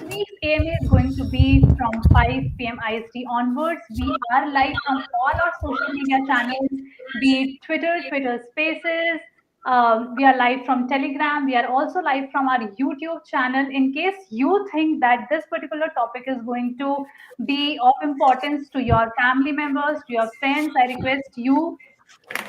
week's AMA is going to be from 5 p.m. IST onwards. We are live from all our social media channels, be it Twitter Spaces. We are live from Telegram. We are also live from our YouTube channel. In case you think that this particular topic is going to be of importance to your family members, to your friends, I request you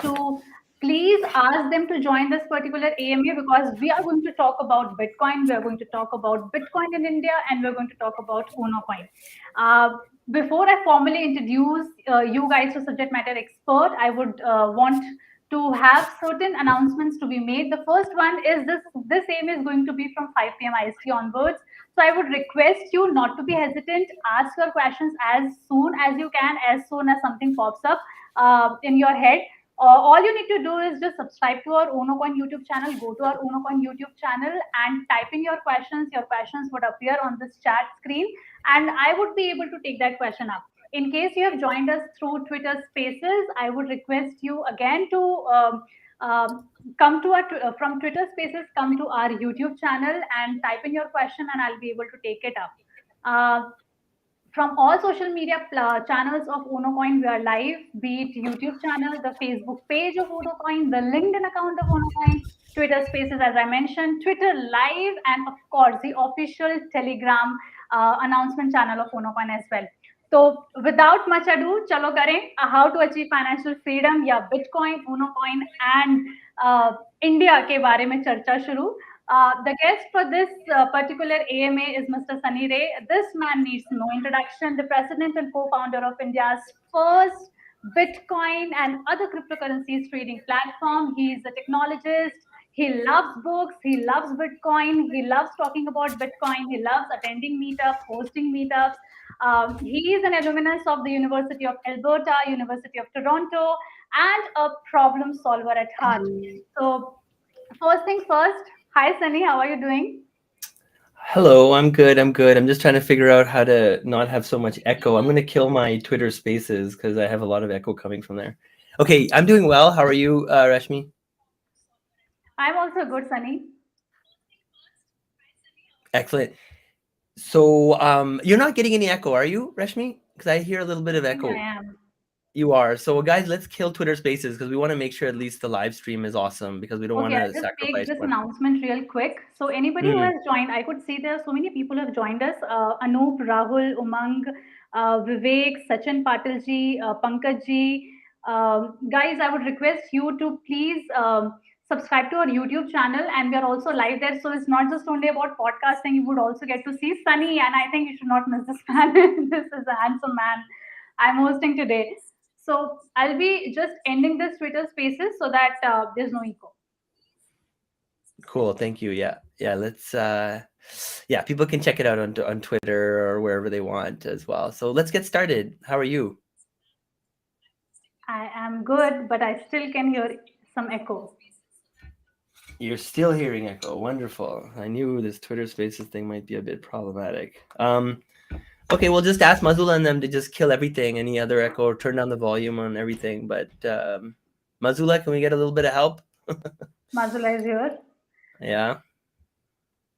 to please ask them to join this particular AMA because we are going to talk about Bitcoin, we are going to talk about Bitcoin in India, and we're going to talk about Unocoin. Before I formally introduce you guys to subject matter expert, I would want to have certain announcements to be made. The first one is this AMA is going to be from 5 p.m. IST onwards. So I would request you not to be hesitant. Ask your questions as soon as you can, as soon as something pops up in your head. All you need to do is just subscribe to our Unocoin YouTube channel. Go to our Unocoin YouTube channel and type in your questions. Your questions would appear on this chat screen, and I would be able to take that question up. In case you have joined us through Twitter Spaces, I would request you again to come to our from Twitter Spaces, come to our YouTube channel and type in your question, and I'll be able to take it up. From all social media channels of Unocoin, we are live, be it YouTube channel, the Facebook page of Unocoin, the LinkedIn account of Unocoin, Twitter Spaces, as I mentioned, Twitter Live, and of course, the official Telegram announcement channel of Unocoin as well. So, without much ado, chalo kare how to achieve financial freedom या Bitcoin, Unocoin and India के बारे में चर्चा शुरू. The guest for this particular AMA is Mr. Sunny Ray. This man needs no introduction. The president and co-founder of India's first Bitcoin and other cryptocurrencies trading platform. He is a technologist. He loves books. He loves Bitcoin. He loves talking about Bitcoin. He loves attending meetups, hosting meetups. He is an alumnus of the University of Alberta, University of Toronto, and a problem solver at heart. So, first thing first, hi Sunny, how are you doing? Hello, I'm good. I'm just trying to figure out how to not have so much echo. I'm going to kill my Twitter Spaces because I have a lot of echo coming from there. Okay, I'm doing well. How are you, Rashmi? I'm also good, Sunny. Excellent. So, you're not getting any echo, are you, Rashmi? Because I hear a little bit of Sunny, I echo. am. You are. So, guys, let's kill Twitter Spaces because we want to make sure at least the live stream is awesome because we don't want Okay, to I'll just make sacrifice this one. announcement real quick. So, anybody who Mm. has joined, I could see there are so many people who have joined us. Anup, Rahul, Umang, Vivek, Sachin Patilji, Pankajji. Guys, I would request you to please subscribe to our YouTube channel, and we are also live there. So, it's not just only about podcasting, you would also get to see Sunny, and I think you should not miss this man. This is a handsome man I'm hosting today. So, I'll be just ending this Twitter spaces so that there's no echo. Cool. Thank you. Yeah. Yeah. Let's, yeah, people can check it out on Twitter or wherever they want as well. So let's get started. How are you? I am good, but I still can hear some echo. You're still hearing echo. Wonderful. I knew this Twitter Spaces thing might be a bit problematic. Okay, we'll just ask Mazula and them to just kill everything, any other echo, or turn down the volume on everything. But Mazula, can we get a little bit of help? Mazula is here. Yeah.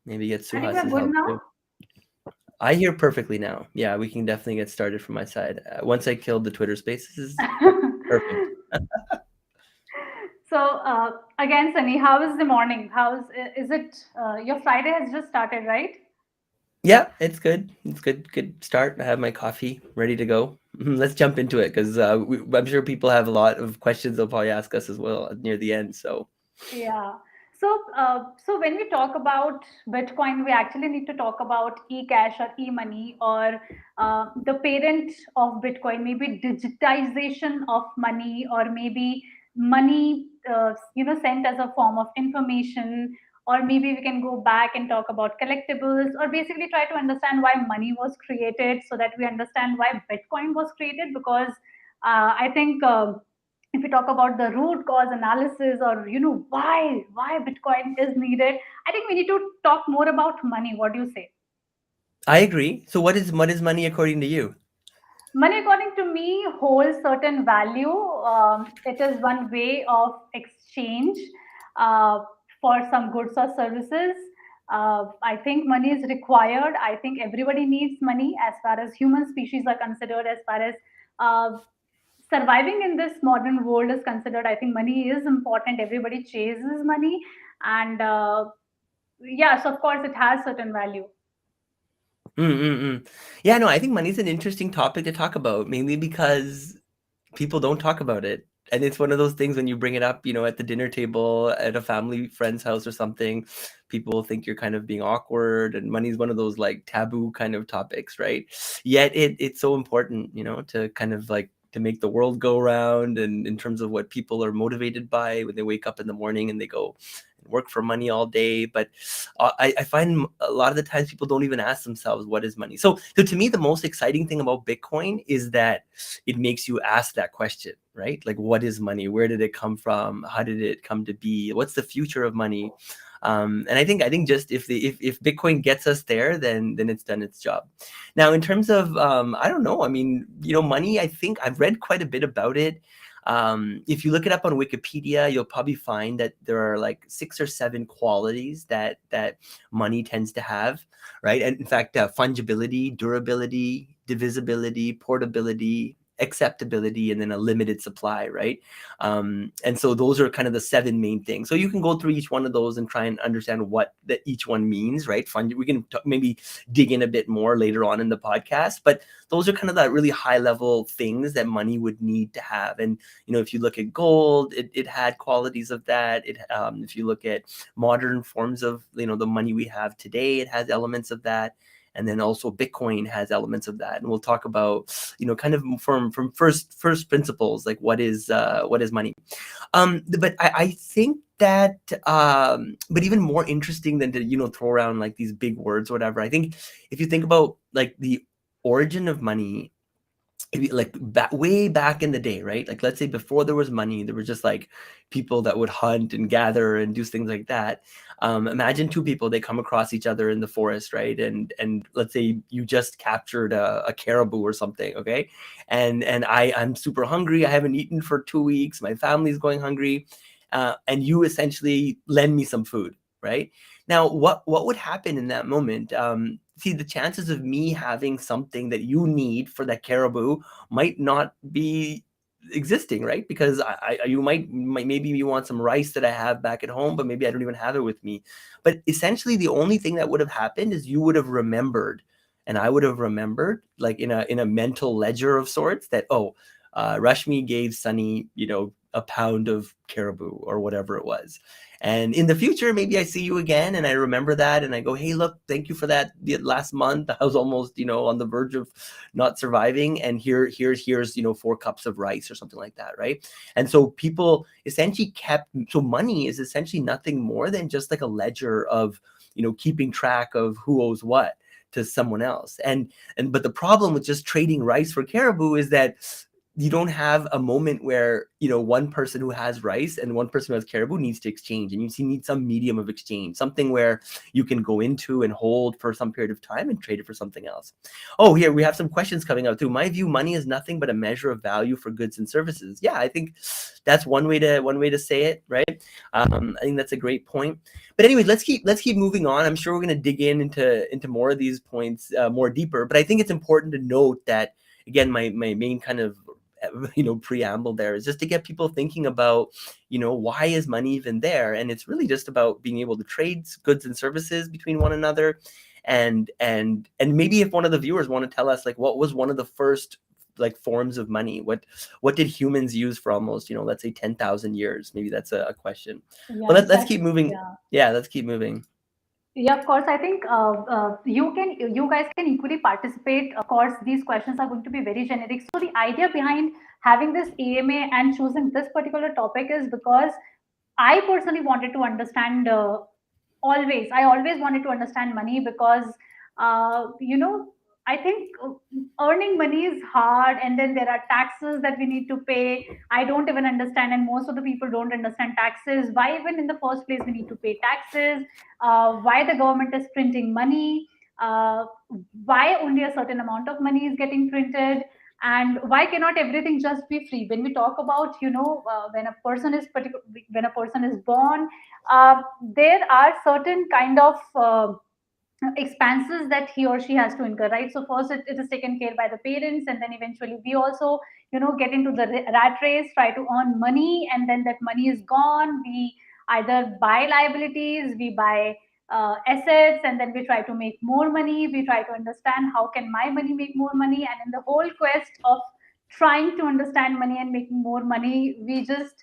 Maybe get I think we're Suhas's good help now. too. I hear perfectly now. Yeah, we can definitely get started from my side. Once I killed the Twitter Spaces, perfect. So again, Sunny, how is the morning? How's is it? Your Friday has just started, right? Yeah, it's good. It's good. Good start. I have my coffee ready to go. Let's jump into it because I'm sure people have a lot of questions they'll probably ask us as well near the end. So, Yeah. So when we talk about Bitcoin, we actually need to talk about e-cash or e-money or the parent of Bitcoin, maybe digitization of money or maybe money, sent as a form of information. Or maybe we can go back and talk about collectibles or basically try to understand why money was created so that we understand why Bitcoin was created because I think if we talk about the root cause analysis or why Bitcoin is needed, I think we need to talk more about money. What do you say? I agree. So, what is money according to you? Money, according to me, holds certain value. It is one way of exchange uh, for some goods or services. I think money is required. I think everybody needs money as far as human species are considered, as far as uh, surviving in this modern world is considered. I think money is important. Everybody chases money, and yes, of course, it has certain value. Yeah, no, I think money is an interesting topic to talk about, mainly because people don't talk about it. And it's one of those things when you bring it up, at the dinner table at a family friend's house or something, people think you're kind of being awkward, and money is one of those like taboo kind of topics, right? Yet it's so important, to kind of like to make the world go around, and in terms of what people are motivated by when they wake up in the morning and they go and work for money all day. But I find a lot of the times people don't even ask themselves what is money. So to me, the most exciting thing about Bitcoin is that it makes you ask that question, right? Like, what is money? Where did it come from? How did it come to be? What's the future of money? And I think just if Bitcoin gets us there, then it's done its job. Now, in terms of I don't know. I mean, money. I think I've read quite a bit about it. If you look it up on Wikipedia, you'll probably find that there are like 6 or 7 qualities that money tends to have, right? And in fact, fungibility, durability, divisibility, portability, acceptability, and then a limited supply, right? And so those are kind of the 7 main things. So you can go through each one of those and try and understand what that each one means, right? We can maybe dig in a bit more later on in the podcast, but those are kind of that really high level things that money would need to have. And if you look at gold, it had qualities of that. If you look at modern forms of the money we have today, it has elements of that. And then also Bitcoin has elements of that. And we'll talk about kind of from first principles, like what is money. But I think that but even more interesting than to throw around like these big words or whatever, I think if you think about like the origin of money, like way back in the day, right? Like, let's say before there was money, there were just like people that would hunt and gather and do things like that. Imagine 2 people, they come across each other in the forest, right? And let's say you just captured a caribou or something, okay? And I'm super hungry. I haven't eaten for 2 weeks. My family's going hungry, and you essentially lend me some food, right? Now, what would happen in that moment? See, the chances of me having something that you need for that caribou might not be existing, right? Because you might maybe you want some rice that I have back at home, but maybe I don't even have it with me. But essentially, the only thing that would have happened is you would have remembered, and I would have remembered, like in a mental ledger of sorts, that Rashmi gave Sunny, a pound of caribou or whatever it was. And in the future, maybe I see you again and I remember that and I go, hey, look, thank you for that. Last month, I was almost, on the verge of not surviving. And here's 4 cups of rice or something like that, right? And so people essentially so money is essentially nothing more than just like a ledger of, keeping track of who owes what to someone else. But the problem with just trading rice for caribou is that you don't have a moment where one person who has rice and one person who has caribou needs to exchange, and you need some medium of exchange, something where you can go into and hold for some period of time and trade it for something else. Oh, here we have some questions coming out too. My view, money is nothing but a measure of value for goods and services. Yeah, I think that's one way to say it, right? I think that's a great point. But anyways, let's keep moving on. I'm sure we're going to dig into more of these points more deeper. But I think it's important to note that, again, my main kind of preamble there is just to get people thinking about why is money even there. And it's really just about being able to trade goods and services between one another. And maybe if one of the viewers want to tell us, like, what was one of the first like forms of money, what did humans use for almost let's say 10,000 years? Maybe that's a question. Yeah, Well, let's keep exactly. moving. Yeah. Yeah, let's keep moving. Yeah, of course. I think you guys can equally participate. Of course, these questions are going to be very generic. So the idea behind having this AMA and choosing this particular topic is because I personally wanted to understand. I always wanted to understand money because you know I think earning money is hard, and then there are taxes that we need to pay. I don't even understand, and most of the people don't understand taxes. Why even in the first place we need to pay taxes? Why the government is printing money? uh, why only a certain amount of money is getting printed? And why cannot everything just be free? When we talk about, when a person is when a person is born, there are certain kind of expenses that he or she has to incur, right? So first it is taken care by the parents, and then eventually we also, get into the rat race, try to earn money, and then that money is gone. We either buy liabilities, we buy assets, and then we try to make more money. We try to understand how can my money make more money, and in the whole quest of trying to understand money and making more money, we just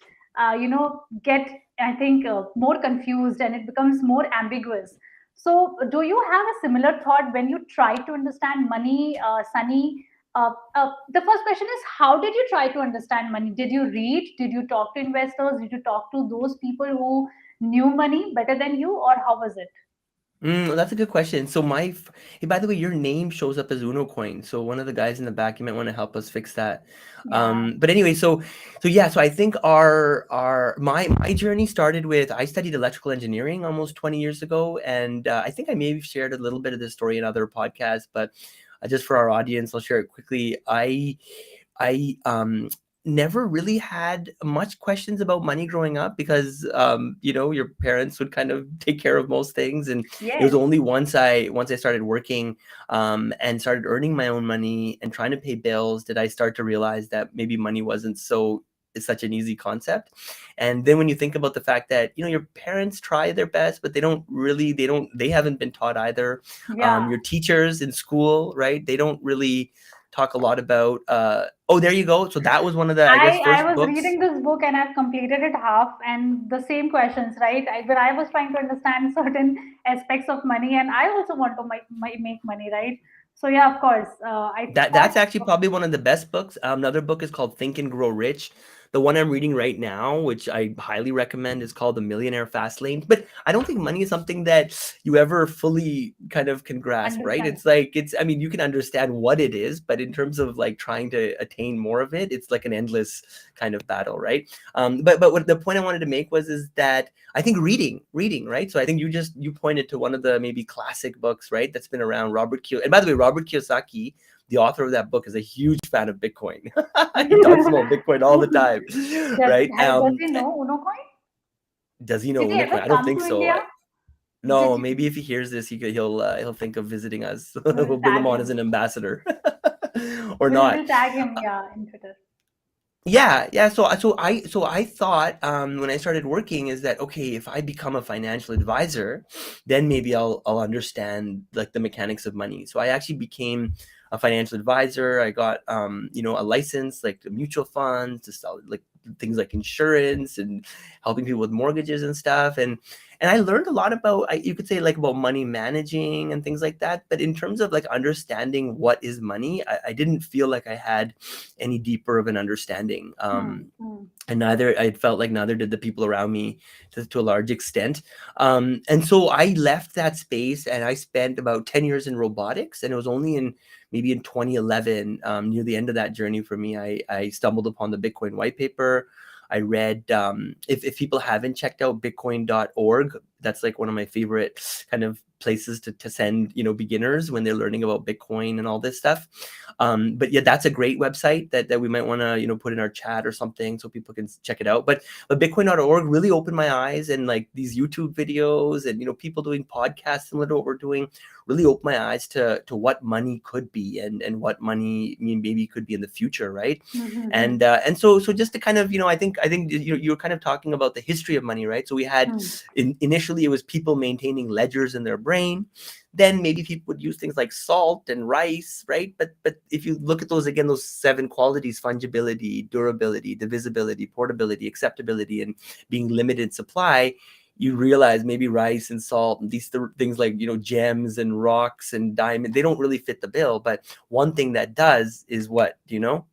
get, I think, more confused, and it becomes more ambiguous. So, do you have a similar thought when you try to understand money, Sunny? The first question is, how did you try to understand money? Did you read? Did you talk to investors? Did you talk to those people who knew money better than you, or how was it? That's a good question. So hey, by the way, your name shows up as Unocoin. So one of the guys in the back, you might want to help us fix that. Yeah, But anyway, so yeah, so I think my journey started with, I studied electrical engineering almost 20 years ago, and I think I maybe shared a little bit of this story in other podcasts, but just for our audience, I'll share it quickly. I never really had much questions about money growing up because your parents would kind of take care of most things, and it was yes, only once I started working and started earning my own money and trying to pay bills did I start to realize that maybe money wasn't it's such an easy concept. And then when you think about the fact that your parents try their best, but they haven't been taught either. yeah. Your teachers in school, right, they don't really talk a lot about oh, there you go. So that was one of the, I guess, I first was books. reading this book and I've completed it half, and the same questions, right? Where I was trying to understand certain aspects of money, and I also want to make money, right? So yeah, of course, I That's actually thought, probably one of the best books. Another book is called Think and Grow Rich. The one I'm reading right now, which I highly recommend, is called The Millionaire Fast Lane. But I don't think money is something that you ever fully kind of can grasp, right? understand. It's like I mean, you can understand what it is, but in terms of like trying to attain more of it, it's like an endless kind of battle, right? But what the point I wanted to make was is that I think reading, right? So I think you pointed to one of the maybe classic books, right? That's been around, Robert Kiyosaki. And by the way, Robert Kiyosaki, the author of that book, is a huge fan of Bitcoin. He talks about Bitcoin all the time, right? Does he know Unocoin? Does he know Did he Unocoin? ever I don't come think to so. India? No, Did maybe you, if he hears this, he'll think of visiting us. we'll We'll bring him tag on as him. an ambassador, or We'll not. tag him, yeah, in Twitter. Yeah. So I thought when I started working is that okay, if I become a financial advisor, then maybe I'll understand like the mechanics of money. So I actually became a financial advisor. I got a license like the mutual funds to sell like things like insurance and helping people with mortgages and stuff. And I learned a lot about, you could say, like about money managing and things like that. But in terms of like understanding what is money, I didn't feel like I had any deeper of an understanding. Hmm, hmm. And I felt like neither did the people around me to a large extent. And so I left that space and I spent about 10 years in robotics. And it was only maybe in 2011, near the end of that journey for me, I stumbled upon the Bitcoin white paper. I read, if people haven't checked out bitcoin.org, that's like one of my favorite kind of places to send, beginners when they're learning about Bitcoin and all this stuff. But yeah, that's a great website that we might want to, put in our chat or something so people can check it out. But bitcoin.org really opened my eyes, and like these YouTube videos and, people doing podcasts similar to what we're doing really opened my eyes to what money could be and what money maybe could be in the future, right? Hmm, And so just to kind of, I think you're kind of talking about the history of money, right? So we had, hmm. initially it was people maintaining ledgers in their brain. Then maybe people would use things like salt and rice, right? But if you look at those again, those 7 qualities: fungibility, durability, divisibility, portability, acceptability, and being limited supply, you realize maybe rice and salt and these things like, gems and rocks and diamond, they don't really fit the bill. But one thing that does is what, do you know?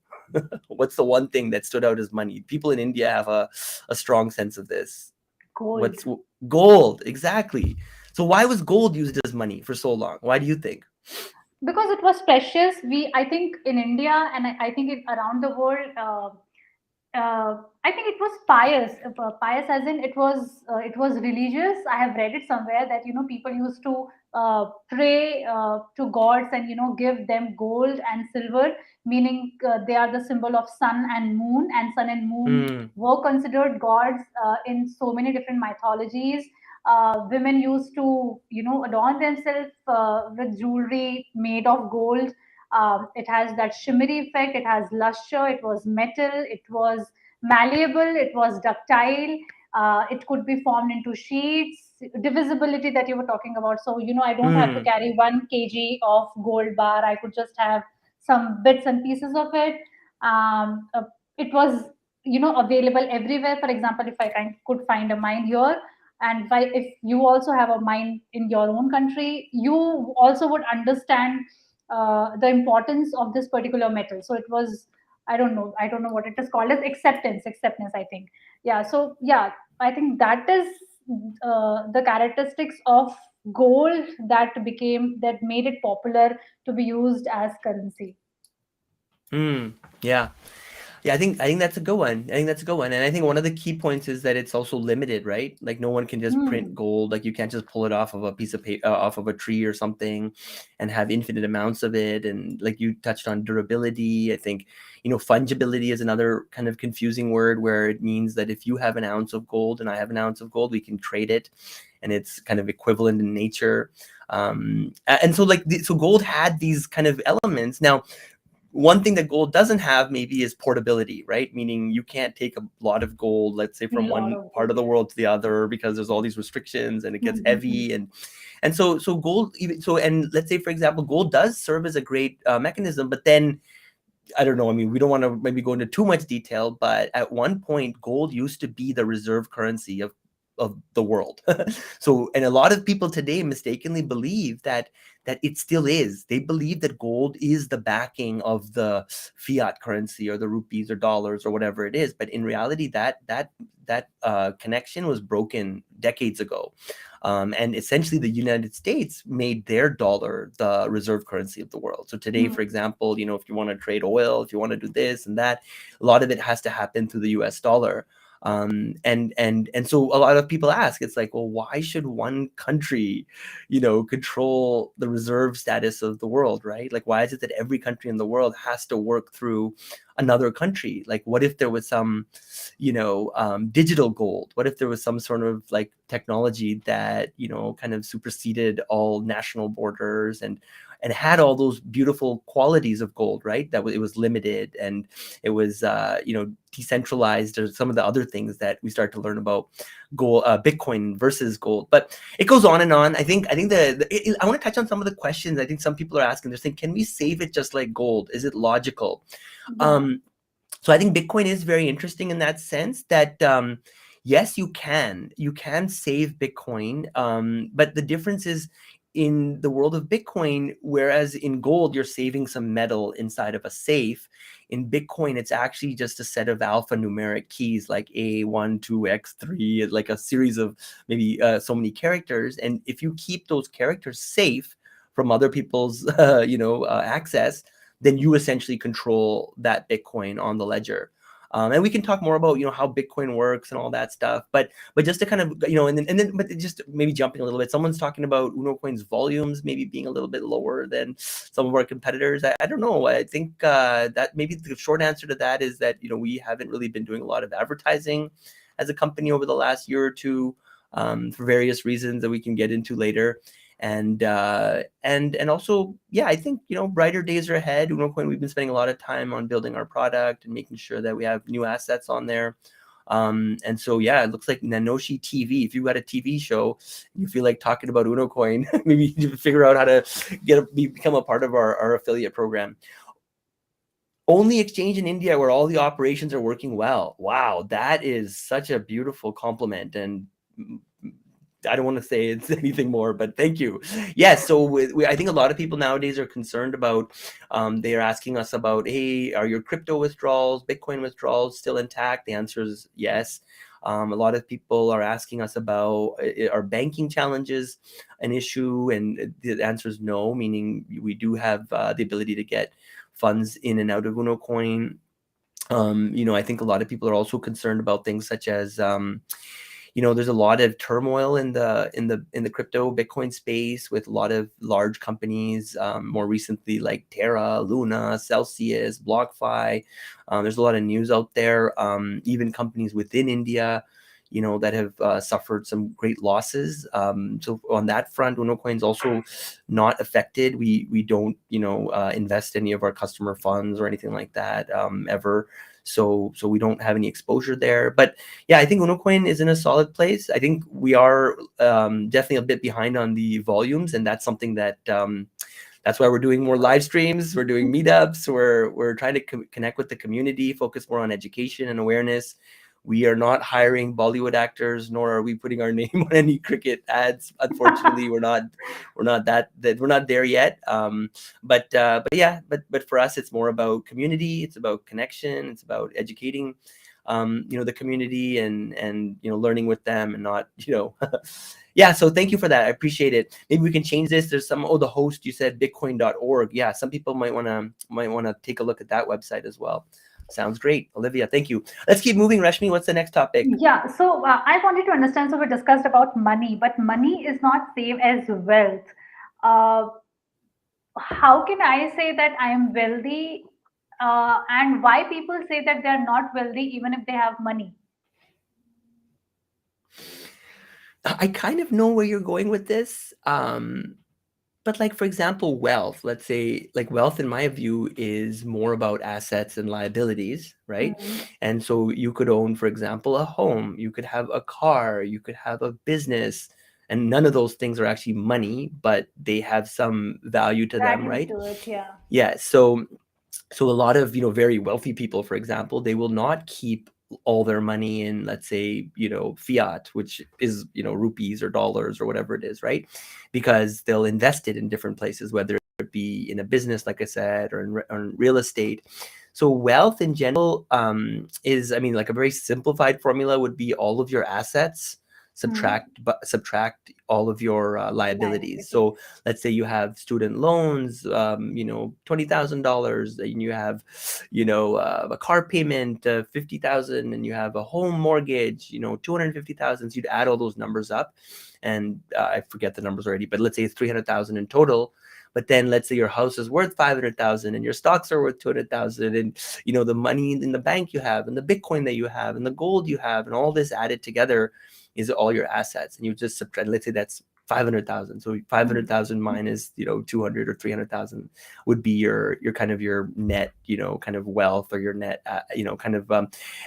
What's the one thing that stood out as money? People in India have a strong sense of this. Gold. What's gold? Exactly. So why was gold used as money for so long? Why do you think? Because it was precious. I think in India, and I think around the world, I think it was pious. Pious as in it was religious. I have read it somewhere that people used to pray to gods and give them gold and silver, meaning they are the symbol of sun and moon Mm, were considered gods in so many different mythologies. Women used to adorn themselves with jewelry made of gold. It has that shimmery effect. It has luster. It was metal. It was malleable. It was ductile. It could be formed into sheets. Divisibility that you were talking about. So I don't have to mm, carry 1 kg of gold bar. I could just have some bits and pieces of it. It was available everywhere. For example, if could find a mine here, and if you also have a mine in your own country, you also would understand the importance of this particular metal. So it was, I don't know what it is called as, acceptance, I think. Yeah. So yeah, I think that is the characteristics of gold that made it popular to be used as currency. mm. Yeah. Yeah, I think that's a good one. I think that's a good one. And I think one of the key points is that it's also limited, right? Like no one can just print Hmm. gold. Like you can't just pull it off of a piece of paper, off of a tree or something, and have infinite amounts of it. And like you touched on durability, I think fungibility is another kind of confusing word where it means that if you have an ounce of gold and I have an ounce of gold, we can trade it, and it's kind of equivalent in nature. And so so gold had these kind of elements. Now one thing that gold doesn't have maybe is portability, right? Meaning you can't take a lot of gold, let's say from Lot one of part gold, of the yes. world to the other, because there's all these restrictions and it gets Mm-hmm. heavy. And so gold, even so, and let's say for example gold does serve as a great mechanism, but then I don't know. I mean, we don't want to maybe go into too much detail, but at one point, gold used to be the reserve currency of the world. So, and a lot of people today mistakenly believe that it still is. They believe that gold is the backing of the fiat currency or the rupees or dollars or whatever it is. But in reality, that connection was broken decades ago. And essentially, the United States made their dollar the reserve currency of the world. So today, Hmm. for example, if you want to trade oil, if you want to do this and that, a lot of it has to happen through the U.S. dollar. And so a lot of people ask, it's like, well, why should one country, control the reserve status of the world, right? Like, why is it that every country in the world has to work through another country? Like, what if there was some digital gold? What if there was some sort of like technology that kind of superseded all national borders and had all those beautiful qualities of gold, right? That it was limited and it was decentralized, or some of the other things that we start to learn about gold, Bitcoin versus gold. But it goes on and on. I want to touch on some of the questions I think some people are asking. They're saying, can we save it just like gold? Is it logical? Yeah. um so I think Bitcoin is very interesting in that sense that yes, you can save Bitcoin, but the difference is in the world of Bitcoin, whereas in gold you're saving some metal inside of a safe. In Bitcoin, it's actually just a set of alphanumeric keys like A1, 2, X3, like a series of maybe so many characters. And if you keep those characters safe from other people's access, then you essentially control that Bitcoin on the ledger. And we can talk more about how Bitcoin works and all that stuff. But just to kind of and then but just maybe jumping a little bit, someone's talking about Unocoin's volumes maybe being a little bit lower than some of our competitors. I don't know. I think that maybe the short answer to that is that we haven't really been doing a lot of advertising as a company over the last year or two, for various reasons that we can get into later. And also, yeah, I think brighter days are ahead. Unocoin, we've been spending a lot of time on building our product and making sure that we have new assets on there. And so yeah, it looks like Nanoshi TV. If you've got a TV show, you feel like talking about Unocoin, maybe you figure out how to become a part of our affiliate program. Only exchange in India where all the operations are working well. Wow, that is such a beautiful compliment. And I don't want to say it's anything more, but thank you. Yes, so I think a lot of people nowadays are concerned about. They are asking us about, hey, are your crypto withdrawals, Bitcoin withdrawals still intact? The answer is yes. A lot of people are asking us about, are banking challenges an issue, and the answer is no. Meaning we do have the ability to get funds in and out of Unocoin. I think a lot of people are also concerned about things such as there's a lot of turmoil in the crypto Bitcoin space with a lot of large companies, more recently like Terra, Luna, Celsius, BlockFi. There's a lot of news out there, even companies within India, that have suffered some great losses. So on that front, Unocoin is also not affected. We don't invest any of our customer funds or anything like that ever. So we don't have any exposure there. But yeah, I think Unocoin is in a solid place. I think we are definitely a bit behind on the volumes, and that's something that that's why we're doing more live streams. We're doing meetups. We're trying to connect with the community, focus more on education and awareness. We are not hiring Bollywood actors, nor are we putting our name on any cricket ads. Unfortunately, we're not there yet. But yeah, but for us, it's more about community. It's about connection. It's about educating, the community and learning with them and not Yeah, so thank you for that. I appreciate it. Maybe we can change this. There's the host, you said bitcoin.org. Yeah, some people might want to take a look at that website as well. Sounds great. Olivia, thank you. Let's keep moving. Rashmi, what's the next topic? Yeah, so I wanted to understand. So we discussed about money, but money is not same as wealth. Uh, how can I say that I am wealthy, and why people say that they are not wealthy even if they have money? I kind of know where you're going with this. But like, for example, wealth, let's say, like, wealth in my view is more about assets and liabilities, right? Hmm. And so you could own, for example, a home, you could have a car, you could have a business, and none of those things are actually money, but they have some value to them, Value right? to it, yeah. Yeah. So a lot of very wealthy people, for example, they will not keep all their money in, let's say, fiat, which is rupees or dollars or whatever it is, right? Because they'll invest it in different places, whether it be in a business, like I said, or in real estate. So wealth in general is, I mean, like, a very simplified formula would be all of your assets Hmm. subtract all of your liabilities. Liabilities. So let's say you have student loans, $20,000, and you have, a car payment, 50,000, and you have a home mortgage, 250,000. So you'd add all those numbers up, and I forget the numbers already, but let's say it's 300,000 in total. But then let's say your house is worth 500,000 and your stocks are worth 200,000, and the money in the bank you have and the Bitcoin that you have and the gold you have and all this added together is all your assets. And you just subtract, let's say that's 500,000. So Hmm. 500,000 minus 200 or 300,000 would be your kind of your net kind of wealth, or your net kind of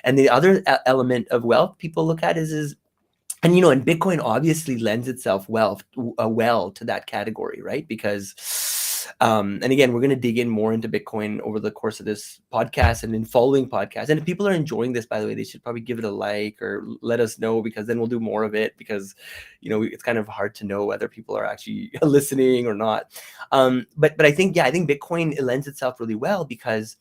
and the other element of wealth people look at is and Bitcoin obviously lends itself well to that category, right? Because and again, we're going to dig in more into Bitcoin over the course of this podcast and in following podcasts. And if people are enjoying this, by the way, they should probably give it a like or let us know, because then we'll do more of it, because it's kind of hard to know whether people are actually listening or not. But I think, yeah, I think Bitcoin, it lends itself really well because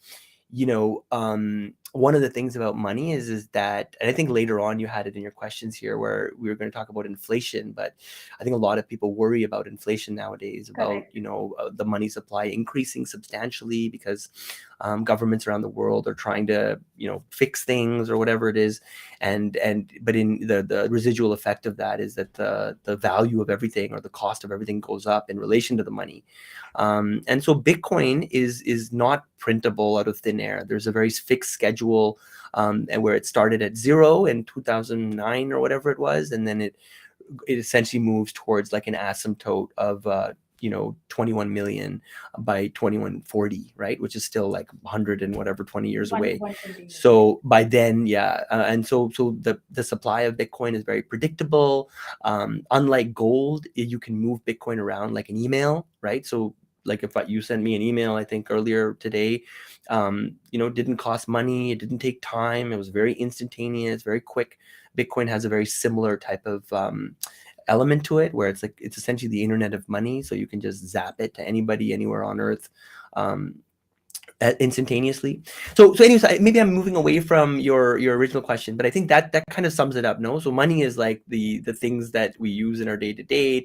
one of the things about money is that, and I think later on you had it in your questions here where we were going to talk about inflation, but I think a lot of people worry about inflation nowadays, about Correct. the money supply increasing substantially because governments around the world are trying to fix things or whatever it is, but in the residual effect of that is that the value of everything, or the cost of everything, goes up in relation to the money. And so Bitcoin is not printable out of thin air. There's a very fixed schedule, and where it started at 0 in 2009 or whatever it was, and then it essentially moves towards like an asymptote of 21 million by 2140, right? Which is still like 100 and whatever 20 years One away. 120 years. So by then, yeah, and so the supply of Bitcoin is very predictable. Unlike gold, you can move Bitcoin around like an email, right? So like if you sent me an email, I think earlier today, didn't cost money, it didn't take time, it was very instantaneous, very quick. Bitcoin has a very similar type of element to it, where it's essentially the internet of money, so you can just zap it to anybody anywhere on earth um, instantaneously. So anyways, maybe I'm moving away from your original question, but I think that kind of sums it up. No, so money is like the things that we use in our day to day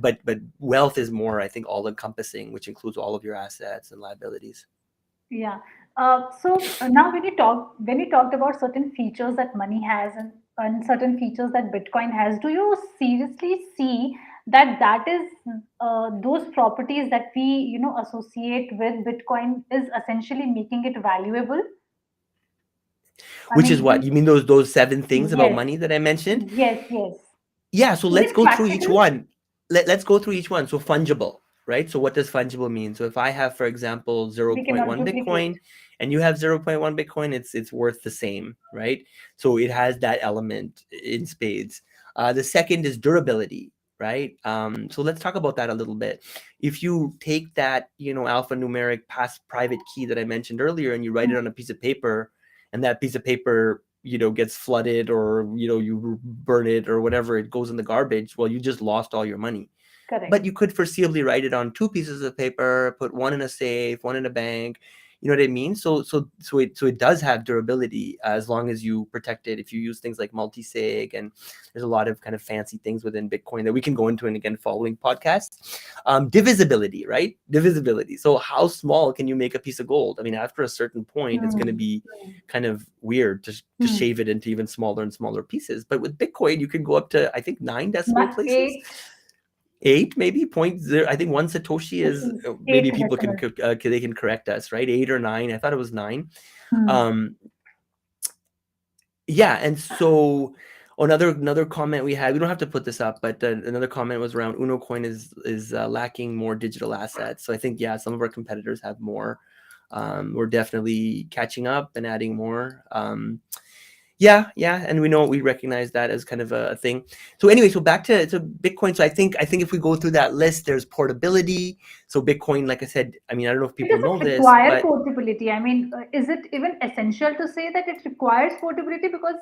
but wealth is more, I think, all encompassing, which includes all of your assets and liabilities. Yeah. So now when you talked about certain features that money has and certain features that Bitcoin has, do you seriously see that that is those properties that we associate with Bitcoin is essentially making it valuable? I Which is mean, what you mean, those seven things about yes, money that I mentioned. yes, yes. Yeah, so Is let's it go through each practical? one. Let's go through each one. So fungible, right? So what does fungible mean? So if I have, for example, zero We point cannot 0.1 duplicate. Bitcoin and you have 0.1 Bitcoin, it's worth the same, right? So it has that element in spades. The second is durability, right? So let's talk about that a little bit. If you take that, alphanumeric pass private key that I mentioned earlier and you write Hmm, it on a piece of paper, and that piece of paper gets flooded, or you burn it or whatever, it goes in the garbage, well, you just lost all your money. correct. But you could foreseeably write it on two pieces of paper, put one in a safe, one in a bank. You know what I mean? So it does have durability, as long as you protect it. If you use things like multi-sig, and there's a lot of kind of fancy things within Bitcoin that we can go into in, again, following podcasts. Divisibility, right? Divisibility. So how small can you make a piece of gold? I mean, after a certain point, it's going to Hmm, be kind of weird to hmm. shave it into even smaller and smaller pieces. But with Bitcoin, you can go up to, I think, 9 decimal places. Eight, Eight, maybe point zero. I think one Satoshi this is, is maybe eight people can decimal. they can correct us, right? 8 or 9. I thought it was 9. Hmm. Um, yeah, and so another comment we had. We don't have to put this up, but another comment was around Unocoin is lacking more digital assets. So I think, yeah, some of our competitors have more. We're definitely catching up and adding more. Yeah, and we recognize that as kind of a thing. So anyway, so back to Bitcoin. So I think if we go through that list, there's portability. So Bitcoin, like I said, I mean, I don't know if But people does know it this, require but portability? I mean, is it even essential to say that it requires portability? Because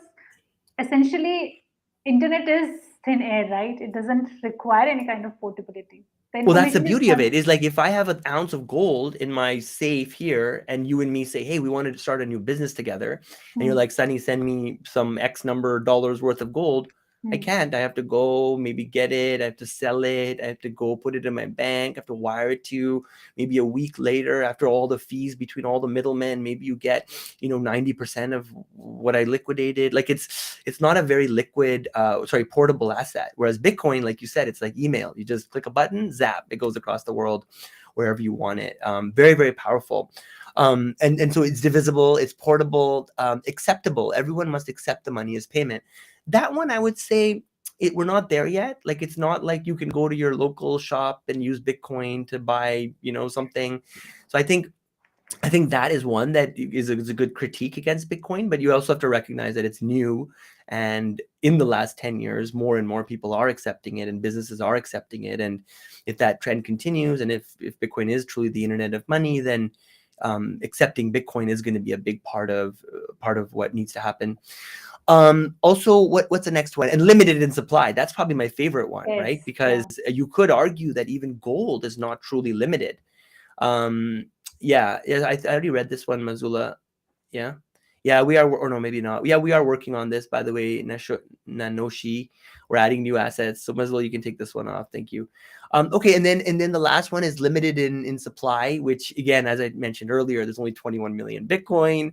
essentially, internet is thin air, right? It doesn't require any kind of portability. The well, that's the information is beauty of con. it, is like, if I have an ounce of gold in my safe here and you and me say, hey, we wanted to start a new business together, and you're Hmm, like, Sunny, send me some X number of dollars worth of gold. I hmm, can't. I have to go maybe get it. I have to sell it. I have to go put it in my bank. I have to wire it to you. Maybe a week later, after all the fees between all the middlemen, maybe you get 90% of what I liquidated. Like, it's not a very liquid, portable asset. Whereas Bitcoin, like you said, it's like email. You just click a button, zap, it goes across the world wherever you want it. Very, very powerful. And so it's divisible, it's portable, acceptable. Everyone must accept the money as payment. That one, I would say, we're not there yet. Like, it's not like you can go to your local shop and use Bitcoin to buy, something. So I think that is one that is a good critique against Bitcoin, but you also have to recognize that it's new. And in the last 10 years, more and more people are accepting it and businesses are accepting it. And if that trend continues, and if Bitcoin is truly the internet of money, then accepting Bitcoin is going to be a big part of what needs to happen. Also, what's the next one? And limited in supply. That's probably my favorite one, yes, right? Because yeah. you could argue that even gold is not truly limited. um, yeah, I already read this one, Mazula. Yeah, yeah, we are, or no, maybe not. Yeah, we are working on this. By the way, Nanoshi, we're adding new assets. So Mazula, you can take this one off. Thank you. Okay, and then the last one is limited in supply, which, again, as I mentioned earlier, there's only 21 million Bitcoin.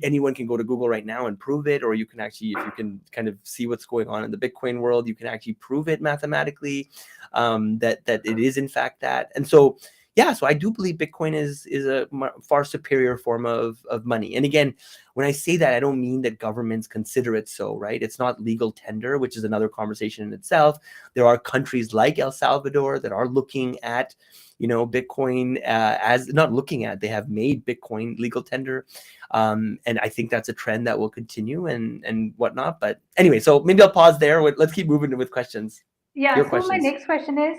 Anyone can go to Google right now and prove it, or you can actually, if you can kind of see what's going on in the Bitcoin world, you can actually prove it mathematically, that it is in fact that. And so, yeah, so I do believe Bitcoin is a far superior form of money. And again, when I say that, I don't mean that governments consider it so, right? It's not legal tender, which is another conversation in itself. There are countries like El Salvador that are looking at, Bitcoin, as not looking at, they have made Bitcoin legal tender. And I think that's a trend that will continue and whatnot. But anyway, so maybe I'll pause there. Let's keep moving with questions. Yeah, Your so my questions. next question is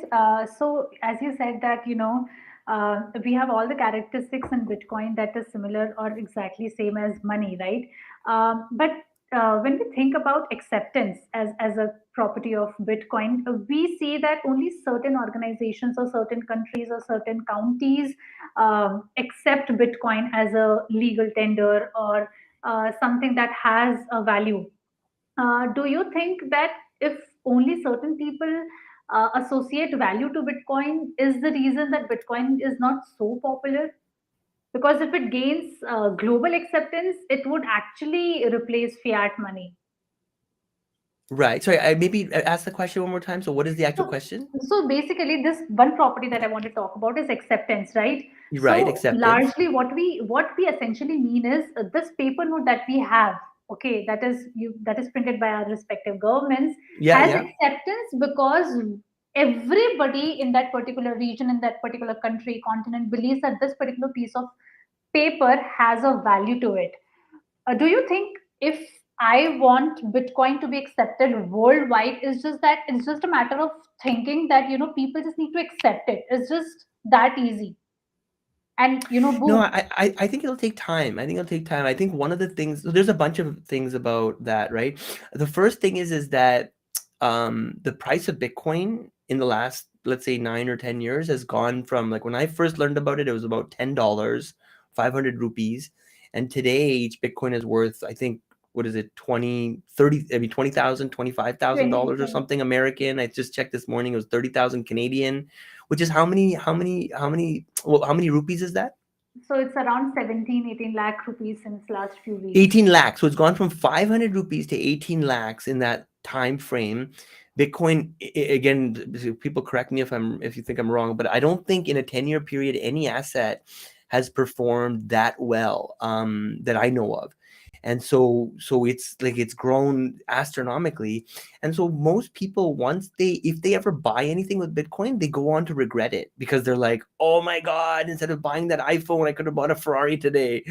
so as you said that we have all the characteristics in Bitcoin that is similar or exactly same as money, right? But when we think about acceptance as a property of Bitcoin, we see that only certain organizations or certain countries or certain counties accept Bitcoin as a legal tender or something that has a value. Do you think that if only certain people associate value to Bitcoin, is the reason that Bitcoin is not so popular? Because if it gains global acceptance, it would actually replace fiat money. Right. Sorry, I maybe ask the question one more time. So what is the actual So, question? so basically, this one property that I want to talk about is acceptance, right? You're right, So acceptance. largely, what we essentially mean is this paper note that we have, okay, that is printed by our respective governments, Yeah, has yeah. acceptance because everybody in that particular region, in that particular country, continent believes that this particular piece of paper has a value to it. Do you think if I want Bitcoin to be accepted worldwide, it's just a matter of thinking that people just need to accept it. It's just that easy, and No, boom. I think it'll take time. I think it'll take time. I think one of the things, so there's a bunch of things about that, right? The first thing is that the price of Bitcoin in the last, let's say 9 or 10 years has gone from, like, when I first learned about it, it was about $10, 500 rupees. And today each Bitcoin is worth, I think, what is it, 20, 30, I mean, 20,000,20, $25,000 or 20. something American. I just checked this morning, it was 30,000 Canadian, which is how many rupees is that? So it's around 17, 18 lakh rupees since last few weeks. 18 lakhs. So it's gone from 500 rupees to 18 lakhs in that time frame. Bitcoin, again, people correct me if you think I'm wrong, but I don't think in a 10-year period any asset has performed that well, that I know of. And so it's like it's grown astronomically. And so most people, if they ever buy anything with Bitcoin, they go on to regret it because they're like, oh my God, instead of buying that iPhone, I could have bought a Ferrari today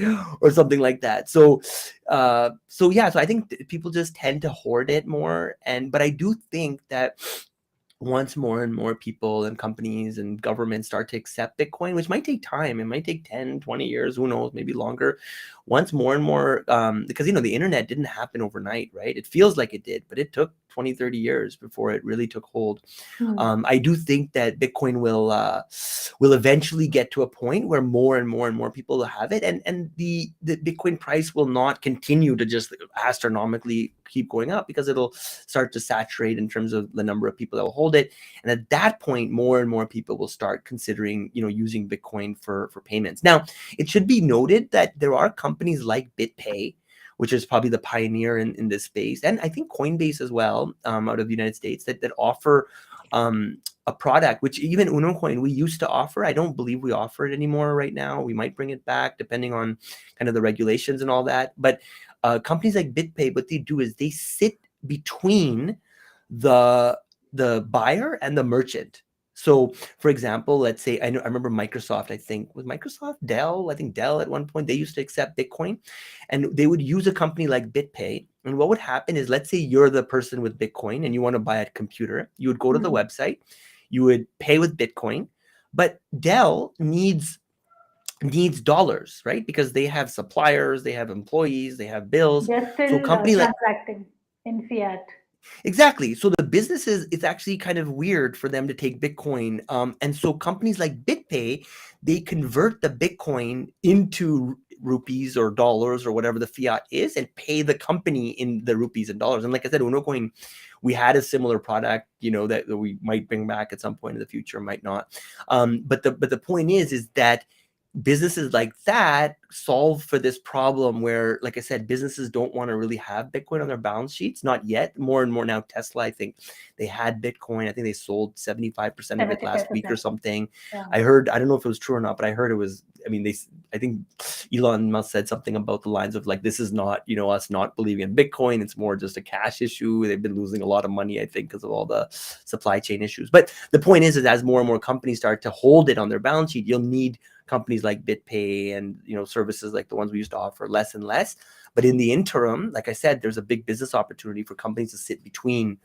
or something like that. So yeah, so I think people just tend to hoard it more. But I do think that once more and more people and companies and governments start to accept Bitcoin, which might take time, it might take 10, 20 years, who knows, maybe longer. Once more and more, because, the internet didn't happen overnight, right? It feels like it did, but it took 20, 30 years before it really took hold. Hmm. I do think that Bitcoin will eventually get to a point where more and more and more people will have it, and the Bitcoin price will not continue to just astronomically keep going up because it'll start to saturate in terms of the number of people that will hold it, and at that point, more and more people will start considering using Bitcoin for payments. Now, it should be noted that there are companies like BitPay, which is probably the pioneer in this space, and I think Coinbase as well, out of the United States, that offer a product which even Unocoin we used to offer. I don't believe we offer it anymore right now. We might bring it back depending on kind of the regulations and all that. But companies like BitPay, what they do is they sit between the buyer and the merchant. So, for example, let's say I remember Microsoft. I think was Microsoft, Dell. I think Dell at one point they used to accept Bitcoin, and they would use a company like BitPay. And what would happen is, let's say you're the person with Bitcoin and you want to buy a computer. You would go to the Hmm. website, you would pay with Bitcoin, but Dell needs dollars, right? Because they have suppliers, they have employees, they have bills. They're So a still company like transacting in fiat. Exactly. So the businesses, it's actually kind of weird for them to take Bitcoin. And so companies like BitPay, they convert the Bitcoin into rupees or dollars or whatever the fiat is and pay the company in the rupees and dollars. And like I said, Unocoin, we had a similar product, that we might bring back at some point in the future, might not. But the point is that businesses like that solve for this problem where, like I said, businesses don't want to really have Bitcoin on their balance sheets, not yet. More and more now. Tesla, I think they had Bitcoin. I think they sold 75% of it last week or 75%. something. Yeah. I heard, I don't know if it was true or not, but I heard it was, I think Elon Musk said something about the lines of like, this is not, us not believing in Bitcoin. It's more just a cash issue. They've been losing a lot of money, I think, because of all the supply chain issues. But the point is as more and more companies start to hold it on their balance sheet, you'll need companies like BitPay and services like the ones we used to offer less and less. But in the interim, like I said, there's a big business opportunity for companies to sit between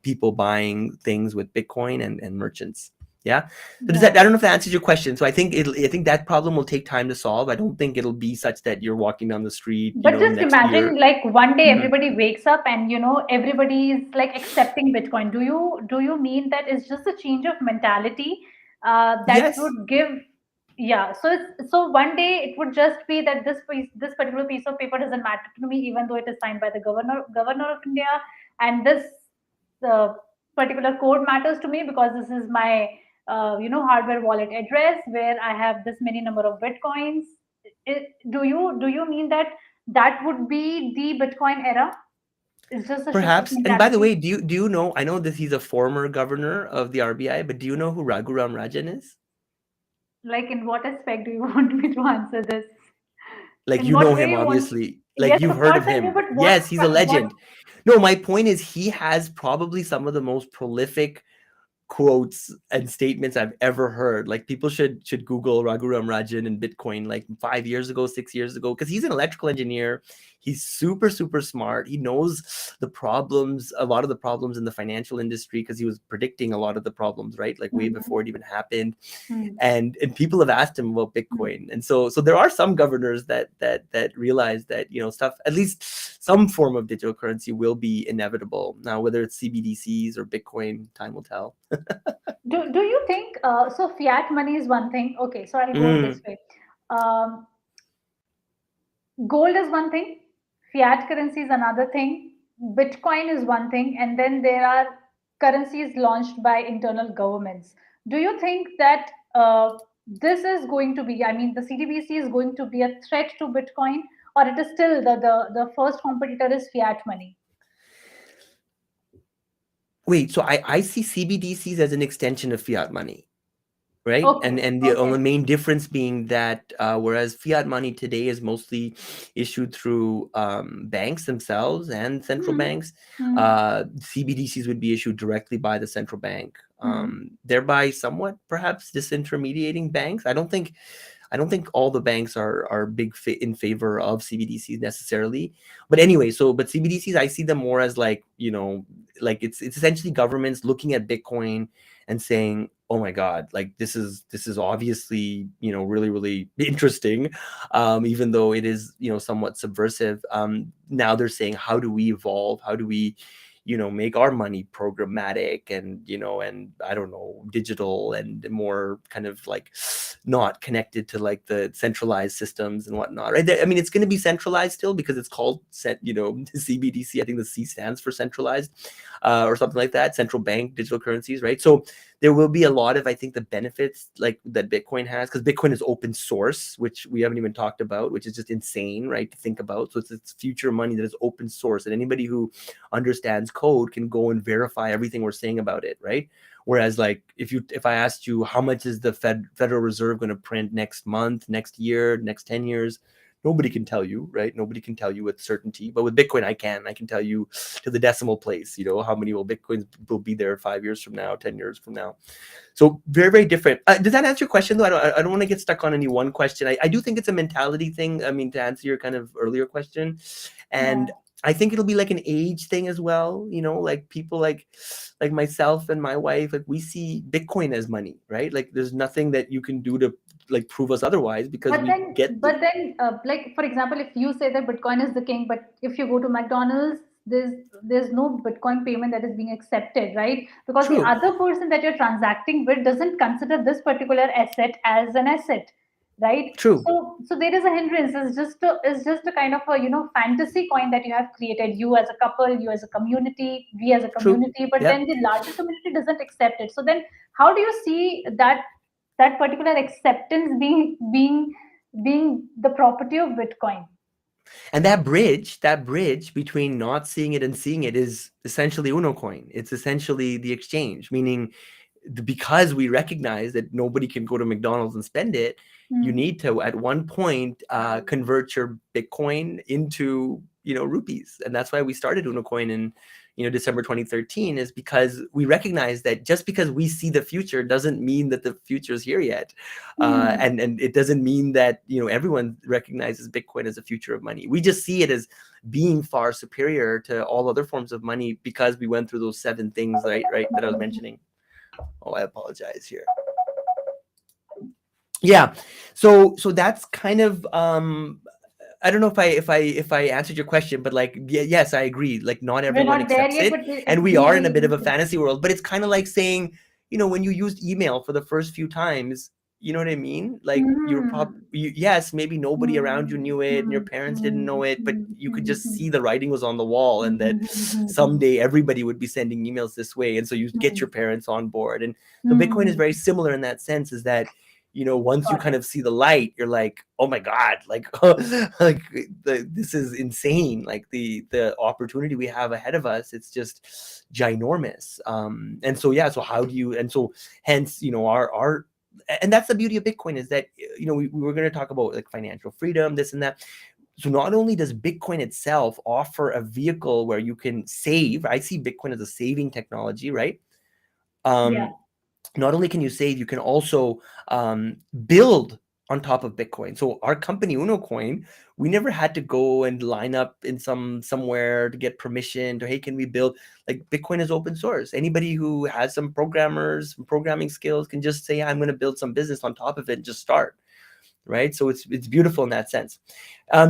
people buying things with Bitcoin and merchants. Yeah. So Yeah. I don't know if that answers your question. So I think that problem will take time to solve. I don't think it'll be such that you're walking down the street, But just next imagine year. like one day Mhm. everybody wakes up and everybody is like accepting Bitcoin. Do you mean that it's just a change of mentality that Yes. would give, yeah, so one day it would just be that this particular piece of paper doesn't matter to me even though it is signed by the governor of India, and this particular code matters to me because this is my hardware wallet address where I have this many number of bitcoins. Do you mean that that would be the Bitcoin era? It's just a shift of Perhaps. And by the mentality. way, do you know? I know that he's a former governor of the RBI, but do you know who Raghuram Rajan is? Like, in what aspect do you want me to answer this? Like, In you know what way him, you want? obviously. Like, Yes, you've of heard course of I do. him. But Yes, he's a what? legend. No, my point is he has probably some of the most prolific quotes and statements I've ever heard. Like, people should Google Raghuram Rajan and Bitcoin like 5 years ago, 6 years ago, because he's an electrical engineer. He's super, super smart. He knows the problems, a lot of the problems in the financial industry, because he was predicting a lot of the problems, right? Like way Mhm. before it even happened. Hmm. And people have asked him about Hmm. Bitcoin. And so there are some governors that realize that, stuff, at least some form of digital currency will be inevitable. Now, whether it's CBDCs or Bitcoin, time will tell. Do you think so? Fiat money is one thing. Okay, so I'll go this Mm. way. Um, Gold is one thing, fiat currency is another thing, Bitcoin is one thing, and then there are currencies launched by internal governments. Do you think that this is going to be, I mean, the CDBC is going to be a threat to Bitcoin, or it is still the first competitor is fiat money? Wait, so I see CBDCs as an extension of fiat money, right? Okay, And the only okay. main difference being that whereas fiat money today is mostly issued through banks themselves and central Hmm. banks, Hmm. CBDCs would be issued directly by the central bank, Hmm. thereby somewhat perhaps disintermediating banks. I don't think all the banks are in favor of CBDCs necessarily. But anyway, but CBDCs, I see them more as like, like it's essentially governments looking at Bitcoin and saying, "Oh my God, like this is obviously, really, really interesting, even though it is, somewhat subversive." Now they're saying, how do we evolve? How do we, make our money programmatic and, and I don't know, digital and more kind of like not connected to like the centralized systems and whatnot, right? I mean, it's going to be centralized still because it's called, CBDC. I think the C stands for centralized, or something like that, central bank digital currencies, right? So there will be a lot of, I think, the benefits like that Bitcoin has, because Bitcoin is open source, which we haven't even talked about, which is just insane, right, to think about. So it's future money that is open source, and anybody who understands code can go and verify everything we're saying about it, right? Whereas, like, if I asked you how much is the Federal Reserve going to print next month, next year, next 10 years, nobody can tell you, right? Nobody can tell you with certainty. But with Bitcoin, I can tell you to the decimal place, how many Bitcoins will be there 5 years from now, 10 years from now. So very, very different. Does that answer your question, though? I don't want to get stuck on any one question. I do think it's a mentality thing. I mean, to answer your kind of earlier question, Yeah. and I think it'll be like an age thing as well. Like people like myself and my wife, like we see Bitcoin as money, right? Like there's nothing that you can do to like prove us otherwise, because But we then, get the but then, like, for example, if you say that Bitcoin is the king, but if you go to McDonald's, there's no Bitcoin payment that is being accepted, right? Because the true, other person that you're transacting with doesn't consider this particular asset as an asset, right? true. So there is a hindrance. It's just a kind of a fantasy coin that you have created. You as a couple, you as a community, we as a True. community, but then Yep. the larger community doesn't accept it. So then, how do you see that particular acceptance being the property of Bitcoin? And that bridge between not seeing it and seeing it is essentially Unocoin. It's essentially the exchange, meaning because we recognize that nobody can go to McDonald's and spend it, you Hmm. need to at one point convert your Bitcoin into rupees, and that's why we started Unocoin in December 2013, is because we recognize that just because we see the future doesn't mean that the future is here yet, Hmm. and it doesn't mean that everyone recognizes Bitcoin as a future of money. We just see it as being far superior to all other forms of money because we went through those 7 things, right, that I was mentioning. Oh, I apologize here. Yeah. So that's kind of I don't know if I answered your question, but like yes, I agree. Like not We're everyone not there accepts yet, it, but and we we are in a will bit of a eventually. fantasy world. But it's kind of like saying, when you used email for the first few times, You know what I mean? Like Hmm. yes, maybe nobody around you Hmm. knew it and your Hmm. parents didn't Hmm. know it, but Hmm. you could Hmm. just see the writing was on the wall, and that Hmm. someday everybody would be sending emails this way. And so you get Hmm. your parents on board. And so Bitcoin is Hmm. very similar in that sense, is that, once you Got kind it. of see the light, you're like, oh my God, like, like this is insane. Like the opportunity we have ahead of us, it's just ginormous. And so, yeah, so how do you, and so hence, our and that's the beauty of Bitcoin, is that, we were going to talk about like financial freedom, this and that. So not only does Bitcoin itself offer a vehicle where you can save, I see Bitcoin as a saving technology, right? Yeah. Not only can you save, you can also build on top of Bitcoin. So our company Unocoin, we never had to go and line up in somewhere to get permission to, hey, can we build? Like, Bitcoin is open source. Anybody who has some programming skills can just say, I'm going to build some business on top of it and just start. Right. So it's beautiful in that sense.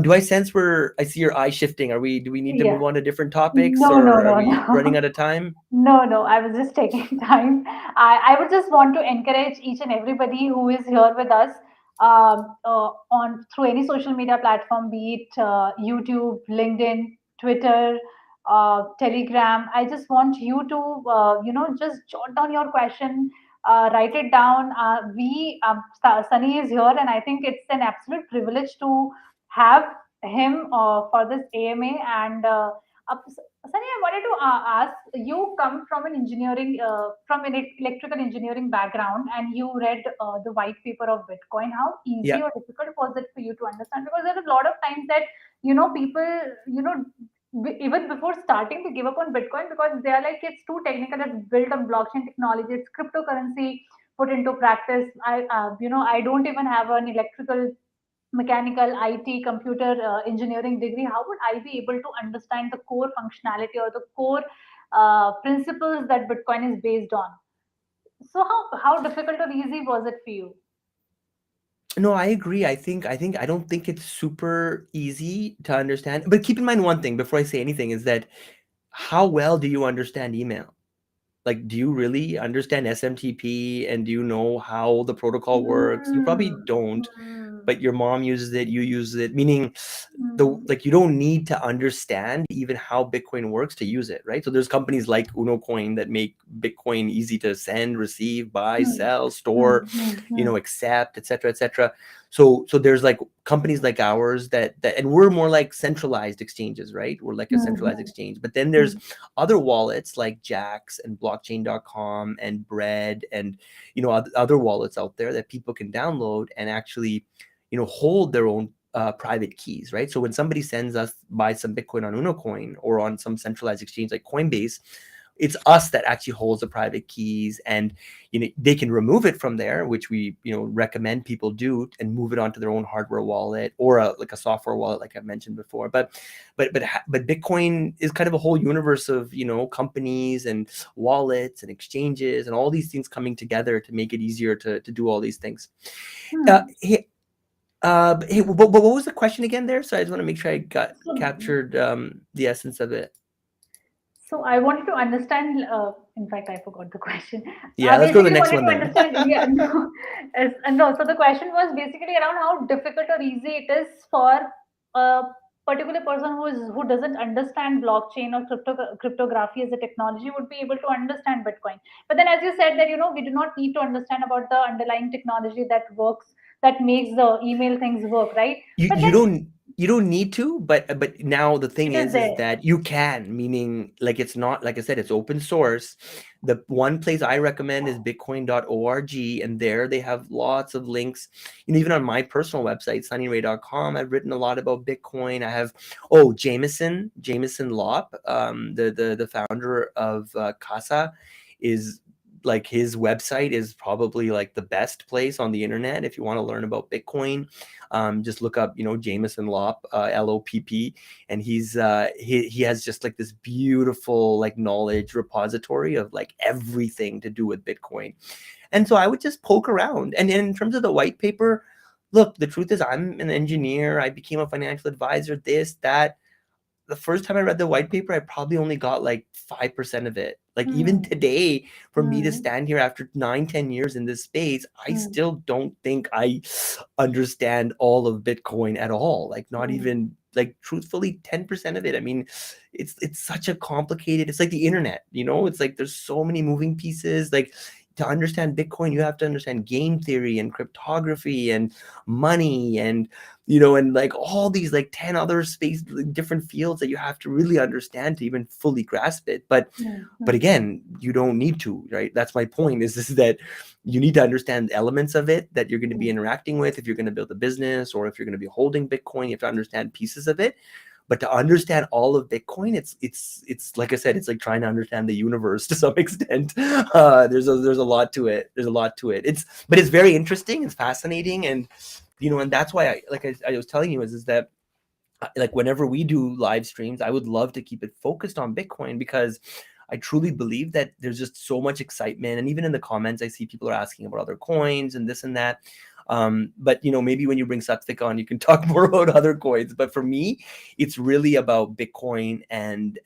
Do I sense I see your eye shifting? Do we need to Yeah. move on to different topics, No, no, or are no, we running no. out of time? No, no, I was just taking time. I would just want to encourage each and everybody who is here with us on through any social media platform, be it YouTube, LinkedIn, Twitter, Telegram. I just want you to, just jot down your question, write it down. Sunny is here, and I think it's an absolute privilege to have him for this AMA. And Sunny, I wanted to ask, you come from an from an electrical engineering background, and you read the white paper of Bitcoin. How Yeah. easy or difficult was it for you to understand? Because there are a lot of times that, people, even before starting to give up on Bitcoin, because they are like, it's too technical, it's built on blockchain technology, it's cryptocurrency put into practice. I don't even have an electrical mechanical IT computer engineering degree. How would I be able to understand the core functionality or the core principles that Bitcoin is based on? So how difficult or easy was it for you? No, I agree. I don't think it's super easy to understand. But keep in mind one thing before I say anything, is that how well do you understand email? Like, do you really understand SMTP, and do you know how the protocol works? You probably Hmm. don't, Hmm. but your mom uses it, you use it, meaning Hmm. you don't need to understand even how Bitcoin works to use it, right? So there's companies like Unocoin that make Bitcoin easy to send, receive, buy, Hmm. sell, Hmm. store, Hmm. Hmm. accept, etc., etc. So there's like companies like ours that and we're more like centralized exchanges, right? We're like a Hmm. centralized exchange. But then Hmm. there's other wallets like Jax and blockchain.com and Bread, and other wallets out there that people can download and actually hold their own private keys, right? So when somebody sends us buy some Bitcoin on Unocoin or on some centralized exchange like Coinbase, it's us that actually holds the private keys, and they can remove it from there, which we recommend people do, and move it onto their own hardware wallet or like a software wallet, like I mentioned before. But Bitcoin is kind of a whole universe of companies and wallets and exchanges and all these things coming together to make it easier to do all these things. Hmm. Hey, hey, what was the question again there? So I just want to make sure I got So, captured the essence of it. So I wanted to understand. In fact, I forgot the question. Yeah, let's go to the Basically, next wanted one to then. understand. Yeah, no, no. So the question was basically around how difficult or easy it is for a particular person who doesn't understand blockchain or cryptography as a technology would be able to understand Bitcoin. But then, as you said, that we do not need to understand about the underlying technology that works, that makes the email things work, right? you But you then don't you don't need to, but now the thing it is is there. that you can, meaning, like, it's not, like I said, it's open source. The one place I recommend is bitcoin.org, and there they have lots of links. Even on my personal website sunnyray.com, I've written a lot about Bitcoin. I have Jameson Lopp, the founder of Casa, is like, his website is probably like the best place on the internet if you want to learn about Bitcoin. Just look up, Jameson Lopp, LOPP, and he has just like this beautiful like knowledge repository of like everything to do with Bitcoin. And so I would just poke around. And in terms of the white paper, look, the truth is I'm an engineer. I became a financial advisor, this, that. the first time I read the white paper, I probably only got like 5% of it. Like even Hmm. today, for me to Hmm. stand here after 9, 10 years in this space, I Hmm. still don't think I understand all of Bitcoin at all. Like not Hmm. even like truthfully 10% of it. I mean, it's such a complicated, it's like the internet, you know, it's like there's so many moving pieces. Like to understand Bitcoin, you have to understand game theory and cryptography and money and and like all these like 10 other space like, different fields that you have to really understand to even fully grasp it. Hmm. But Hmm. again, you don't need to, right? That's my point, is this that you need to understand elements of it that you're going to be Hmm. interacting with if you're going to build a business, or if you're going to be holding Bitcoin, you have to understand pieces of it. But to understand all of Bitcoin, it's like I said, it's like trying to understand the universe to some extent. There's a lot to it. There's a lot to it. But it's very interesting. It's fascinating, and and that's why I was telling you is that like whenever we do live streams, I would love to keep it focused on Bitcoin, because I truly believe that there's just so much excitement. And even in the comments, I see people are asking about other coins and this and that. But maybe when you bring Satvik on, you can talk more about other coins. But for me, it's really about Bitcoin and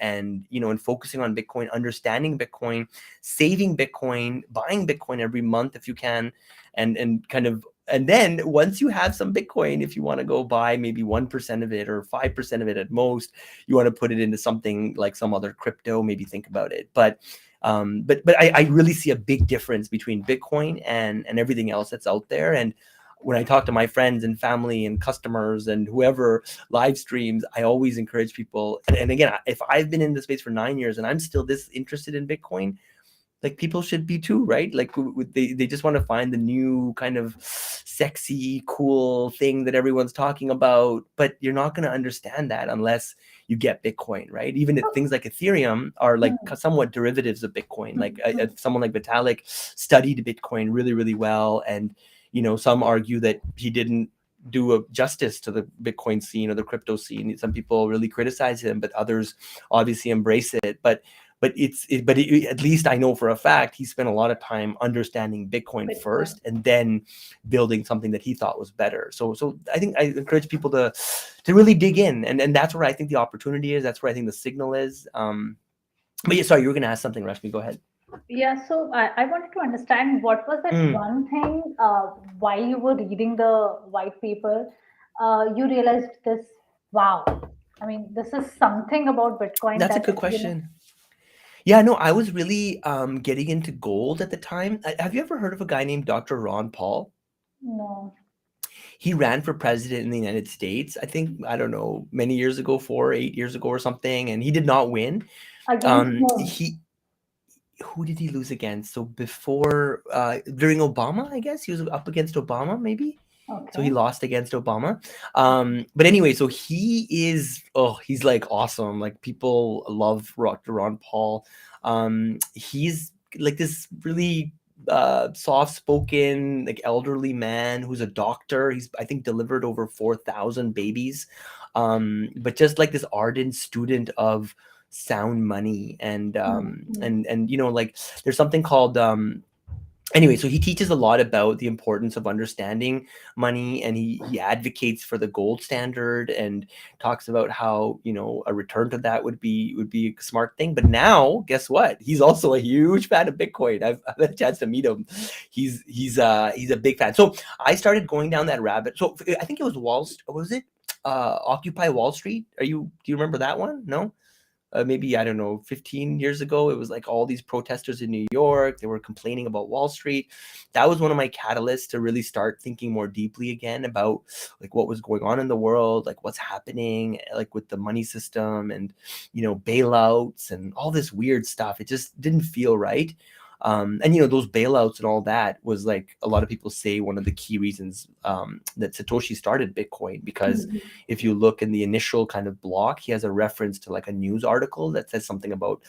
focusing on Bitcoin, understanding Bitcoin, saving Bitcoin, buying Bitcoin every month if you can, and kind of, and then once you have some Bitcoin, if you want to go buy maybe 1% of it or 5% of it at most, you want to put it into something like some other crypto, maybe think about it. But I really see a big difference between Bitcoin and everything else that's out there. And when I talk to my friends and family and customers and whoever live streams, I always encourage people. And again, if I've been in the space for 9 years and I'm still this interested in Bitcoin, like people should be too, right? Like they just want to find the new kind of sexy cool thing that everyone's talking about, but you're not going to understand that unless you get Bitcoin, right? Even if things like Ethereum are like Hmm. somewhat derivatives of Bitcoin. Hmm. Like Hmm. someone like Vitalik studied Bitcoin really really well, and some argue that he didn't do a justice to the Bitcoin scene or the crypto scene. Some people really criticize him, but others obviously embrace it. But at least I know for a fact he spent a lot of time understanding Bitcoin Bitcoin. first, and then building something that he thought was better. So I think I encourage people to really dig in, and that's where I think the opportunity is. That's where I think the signal is. But yeah, sorry, you were going to ask something, Rashmi. Go ahead. Yeah, so I wanted to understand what was that Mm, one thing while you were reading the white paper, you realized this, wow, I mean, this is something about Bitcoin that's a that, good question. Yeah, no, I was really getting into gold at the time. Have you ever heard of a guy named Dr. Ron Paul? no, He ran for president in the United States, I think, I don't know, many years ago, 4 or 8 years ago or something, and he did not win. against whom? He Who did he lose against? So before during Obama, I guess he was up against Obama, maybe. So he Okay. lost against Obama. But anyway, so he's like awesome. Like people love Dr. Ron Paul. He's like this really soft-spoken, like elderly man who's a doctor. He's, I think, delivered over 4,000 babies. But just like this ardent student of sound money, and Hmm. um Hmm. and and like there's something called anyway, so he teaches a lot about the importance of understanding money, and he advocates for the gold standard, and talks about how a return to that would be a smart thing. But now guess what, he's also a huge fan of Bitcoin. I've had a chance to meet him. He's a big fan. So I started going down that rabbit. So I think it was was it Occupy Wall Street? Do you remember that one? No. Maybe I don't know, 15 years ago, it was like all these protesters in New York, they were complaining about Wall Street. That was one of my catalysts to really start thinking more deeply again about like what was going on in the world, like what's happening like with the money system, and bailouts and all this weird stuff. It just didn't feel right. And those bailouts and all that was, like, a lot of people say, one of the key reasons that Satoshi started Bitcoin, because Hmm. if you look in the initial kind of block, he has a reference to like a news article that says something about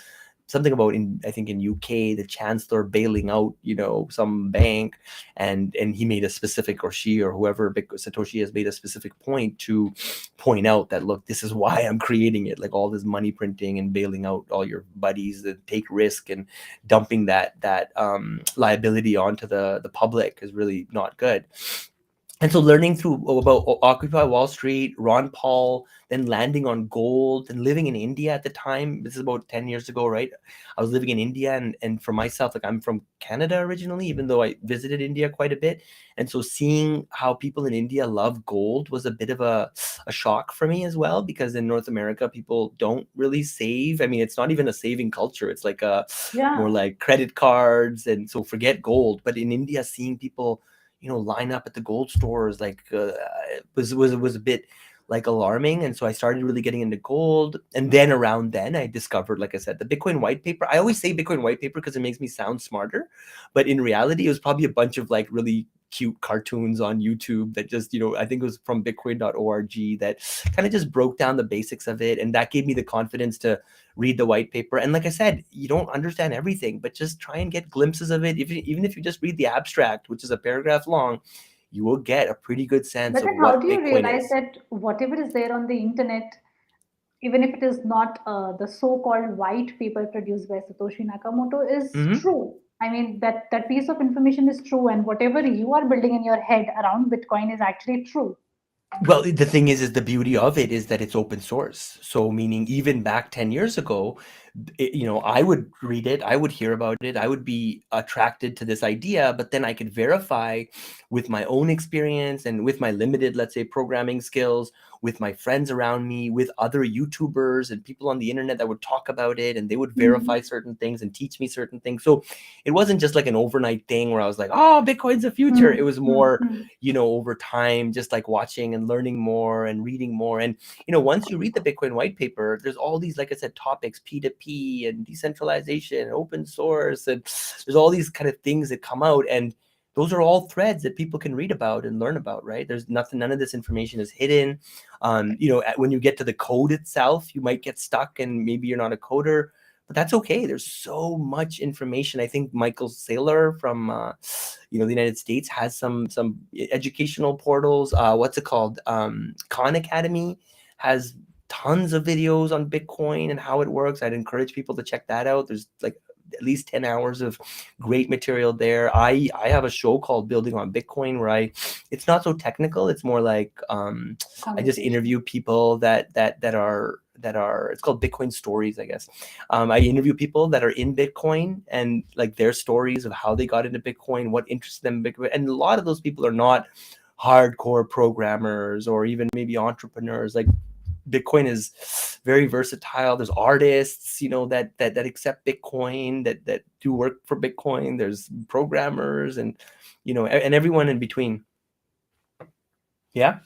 in, I think, in UK, the chancellor bailing out some bank, and he made a specific, or she, or whoever, Satoshi has made a specific point to point out that, look, this is why I'm creating it, like all this money printing and bailing out all your buddies that take risk, and dumping that liability onto the public is really not good. And so learning through about Occupy Wall Street, Ron Paul, then landing on gold, and living in India at the time. This is about 10 years ago, right? I was living in India, and for myself, like I'm from Canada originally, even though I visited India quite a bit. And so seeing how people in India love gold was a bit of a shock for me as well, because in North America, people don't really save. I mean, it's not even a saving culture. It's like a more Yeah. like credit cards. And so forget gold. But in India, seeing people line up at the gold stores like was a bit like alarming. And so I started really getting into gold, and then around then I discovered, like I said, the Bitcoin white paper. I always say Bitcoin white paper because it makes me sound smarter, but in reality it was probably a bunch of like really cute cartoons on YouTube that just, I think it was from bitcoin.org, that kind of just broke down the basics of it, and that gave me the confidence to read the white paper. And like I said, you don't understand everything, but just try and get glimpses of it. Even if you just read the abstract, which is a paragraph long, you will get a pretty good sense But of then, how what do you Bitcoin realize is. that whatever is there on the internet, even if it is not the so-called white paper produced by Satoshi Nakamoto, is Mhm. true? I mean, that piece of information is true, and whatever you are building in your head around Bitcoin is actually true. Well, the thing is the beauty of it is that it's open source. So meaning even back 10 years ago, I would read it, I would hear about it, I would be attracted to this idea, but then I could verify with my own experience and with my limited, let's say, programming skills, with my friends around me, with other YouTubers and people on the internet that would talk about it, and they would verify Mhm. certain things and teach me certain things. So it wasn't just like an overnight thing where I was like, oh, Bitcoin's the future. It Mm, was mm, more, mm. over time, just like watching and learning more and reading more. And, once you read the Bitcoin white paper, there's all these, like I said, topics, P2P and decentralization and open source. And there's all these kind of things that come out. And those are all threads that people can read about and learn about, right? There's nothing, none of this information is hidden. When you get to the code itself, you might get stuck and maybe you're not a coder, but that's okay. There's so much information. I think Michael Saylor from the United States has some educational portals. What's it called? Khan Academy has tons of videos on Bitcoin and how it works. I'd encourage people to check that out. There's like at least 10 hours of great material there. I have a show called Building on Bitcoin where it's not so technical. It's more like I just Conversation. interview people that are it's called Bitcoin Stories, I guess. I interview people that are in Bitcoin and like their stories of how they got into Bitcoin, what interests them in Bitcoin. And a lot of those people are not hardcore programmers or even maybe entrepreneurs. Like Bitcoin is very versatile. There's artists, that accept Bitcoin, that do work for Bitcoin. There's programmers and and everyone in between. Yeah.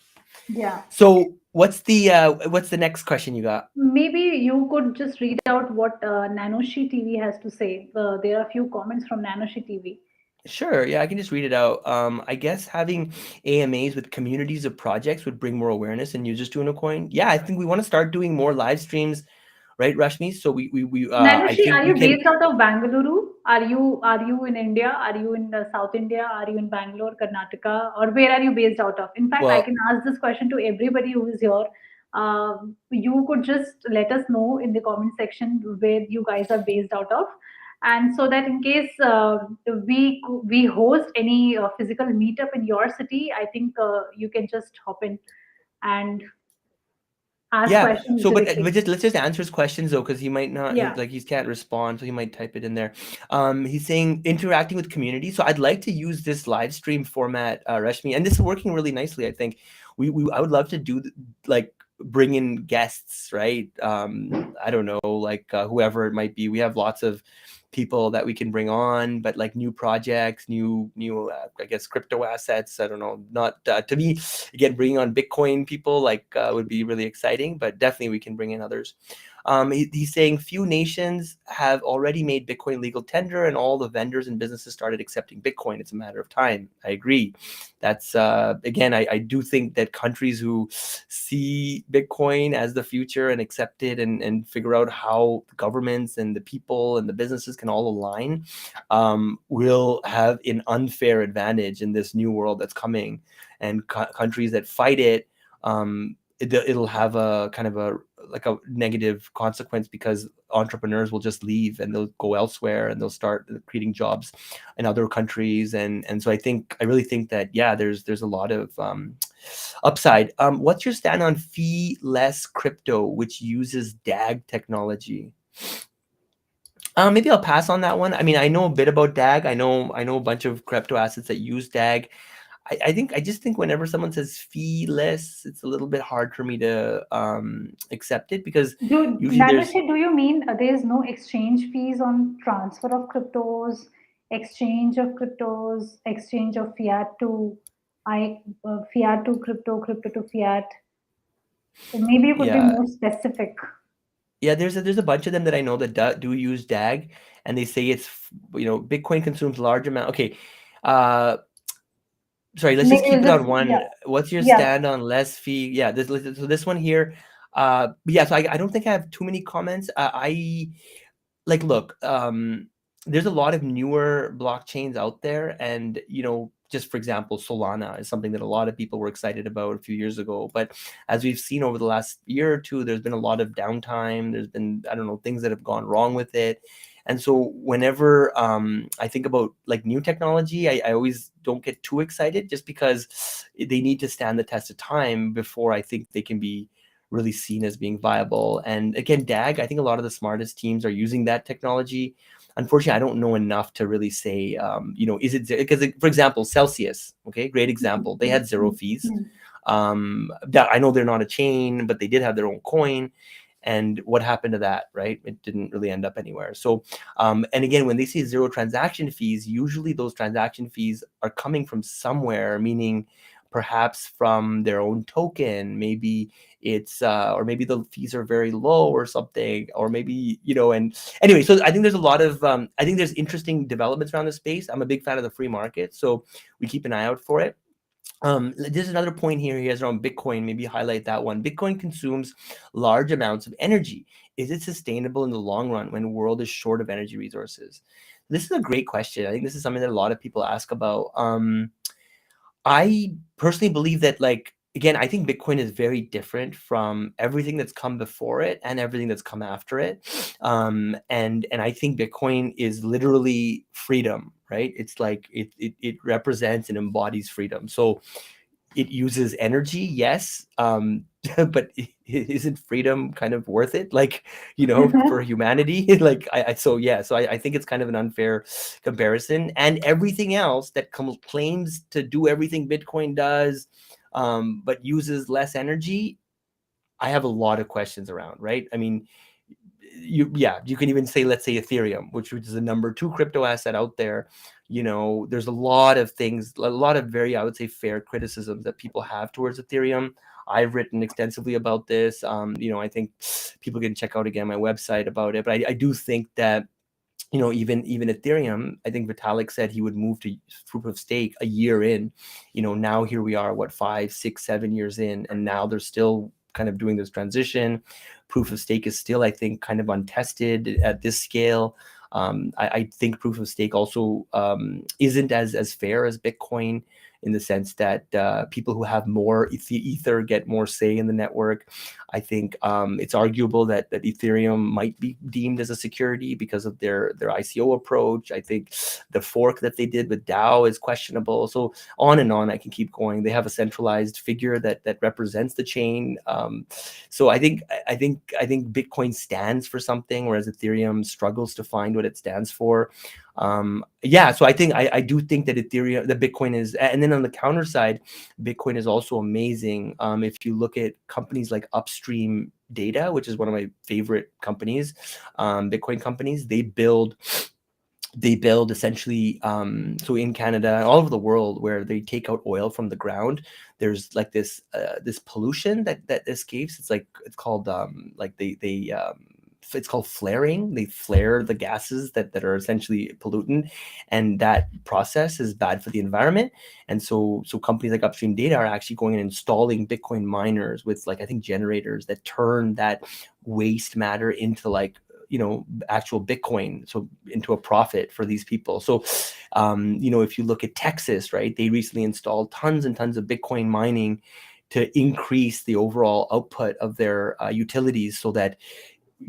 Yeah. So what's the next question you got? Maybe you could just read out what Nanoshi TV has to say. There are a few comments from Nanoshi TV. Sure. Yeah, I can just read it out. I guess having AMAs with communities of projects would bring more awareness and users to Unocoin. Yeah, I think we want to start doing more live streams, right, Rashmi? So I Nanushi, think are we you can. based out of Bangalore? Are you in India? Are you in South India? Are you in Bangalore, Karnataka, or where are you based out of? In fact, I Well, can ask this question to everybody who is here. You could just let us know in the comment section where you guys are based out of, and so that in case we host any physical meetup in your city, I think you can just hop in and ask yeah. questions So, but directly. just let's just answer his questions though, because he might not, Yeah. like he can't respond, so he might type it in there. He's saying interacting with community. So I'd like to use this live stream format, Rashmi, and this is working really nicely. I think I would love to do like bring in guests, right? I don't know, like whoever it might be. We have lots of people that we can bring on, but like new projects, new I guess crypto assets. I don't know, not to me again, bringing on Bitcoin people like would be really exciting, but definitely we can bring in others. He's saying few nations have already made Bitcoin legal tender, and all the vendors and businesses started accepting Bitcoin. It's a matter of time. I agree. That's again, I do think that countries who see Bitcoin as the future and accept it, and figure out how governments and the people and the businesses can all align, will have an unfair advantage in this new world that's coming. And countries that fight it, it'll have a kind of a like a negative consequence, because entrepreneurs will just leave and they'll go elsewhere and they'll start creating jobs in other countries. And so I really think that, yeah, there's a lot of upside. What's your stand on fee-less crypto, which uses DAG technology? Maybe I'll pass on that one. I mean, I know a bit about DAG. I know a bunch of crypto assets that use DAG. I just think whenever someone says fee-less, it's a little bit hard for me to accept it, because usually there's, Nagarshi, do you mean there is no exchange fees on transfer of cryptos, exchange of cryptos, exchange of fiat to crypto, crypto to fiat? So maybe you could be yeah, more specific. yeah. There's a bunch of them that I know that do use DAG, and they say Bitcoin consumes large amount. Okay, uh, sorry, let's just Maybe keep you'll it on just one. yeah, What's your yeah. stand on less fee? Yeah, so this one here. Yeah, so I don't think I have too many comments. I like, look, there's a lot of newer blockchains out there, and just for example, Solana is something that a lot of people were excited about a few years ago, but as we've seen over the last year or two, there's been a lot of downtime. There's been, I don't know, things that have gone wrong with it. And so whenever I think about like new technology, I always don't get too excited, just because they need to stand the test of time before I think they can be really seen as being viable. And again, DAG, I think a lot of the smartest teams are using that technology. Unfortunately, I don't know enough to really say, is it, because, for example, Celsius, okay, great example. They had zero fees. That I know they're not a chain, but they did have their own coin. And what happened to that, right? It didn't really end up anywhere. So, and again, when they say zero transaction fees, usually those transaction fees are coming from somewhere, meaning perhaps from their own token. Maybe it's or maybe the fees are very low or something, or maybe, and anyway, so I think there's a lot of I think there's interesting developments around the space. I'm a big fan of the free market, so we keep an eye out for it. There's another point here he has around Bitcoin. Maybe highlight that one. Bitcoin consumes large amounts of energy. Is it sustainable in the long run when the world is short of energy resources? This is a great question. I think this is something that a lot of people ask about. I personally believe that, like, again, I think Bitcoin is very different from everything that's come before it and everything that's come after it. And I think Bitcoin is literally freedom, right? It's like it represents and embodies freedom. So it uses energy, yes, but isn't freedom kind of worth it, like, for humanity? Like, so yeah, so I think it's kind of an unfair comparison. And everything else that claims to do everything Bitcoin does, but uses less energy, I have a lot of questions around, right? I mean, you can even say, let's say Ethereum, which is the number 2 crypto asset out there. There's a lot of things, a lot of very, I would say, fair criticisms that people have towards Ethereum. I've written extensively about this. I think people can check out again my website about it, but I do think that, even Ethereum, I think Vitalik said he would move to proof of stake a year in. Now here we are, what, 5, 6, 7 years in, and now they're still kind of doing this transition. Proof of stake is still, I think, kind of untested at this scale. I think proof of stake also isn't as fair as Bitcoin, in the sense that people who have more ether get more say in the network. I think it's arguable that Ethereum might be deemed as a security because of their ICO approach. I think the fork that they did with DAO is questionable. So on and on, I can keep going. They have a centralized figure that represents the chain. So I think Bitcoin stands for something, whereas Ethereum struggles to find what it stands for. Yeah, so I do think that Bitcoin is, and then on the counter side, Bitcoin is also amazing. If you look at companies like Upstream Data, which is one of my favorite companies, Bitcoin companies, they build essentially, so in Canada, all over the world, where they take out oil from the ground, there's like this pollution that escapes. It's called like they it's called flaring. They flare the gases that are essentially pollutant, and that process is bad for the environment. And so companies like Upstream Data are actually going and installing Bitcoin miners with, like, I think, generators that turn that waste matter into, like, actual Bitcoin, so into a profit for these people. So if you look at Texas, right, they recently installed tons and tons of Bitcoin mining to increase the overall output of their utilities, so that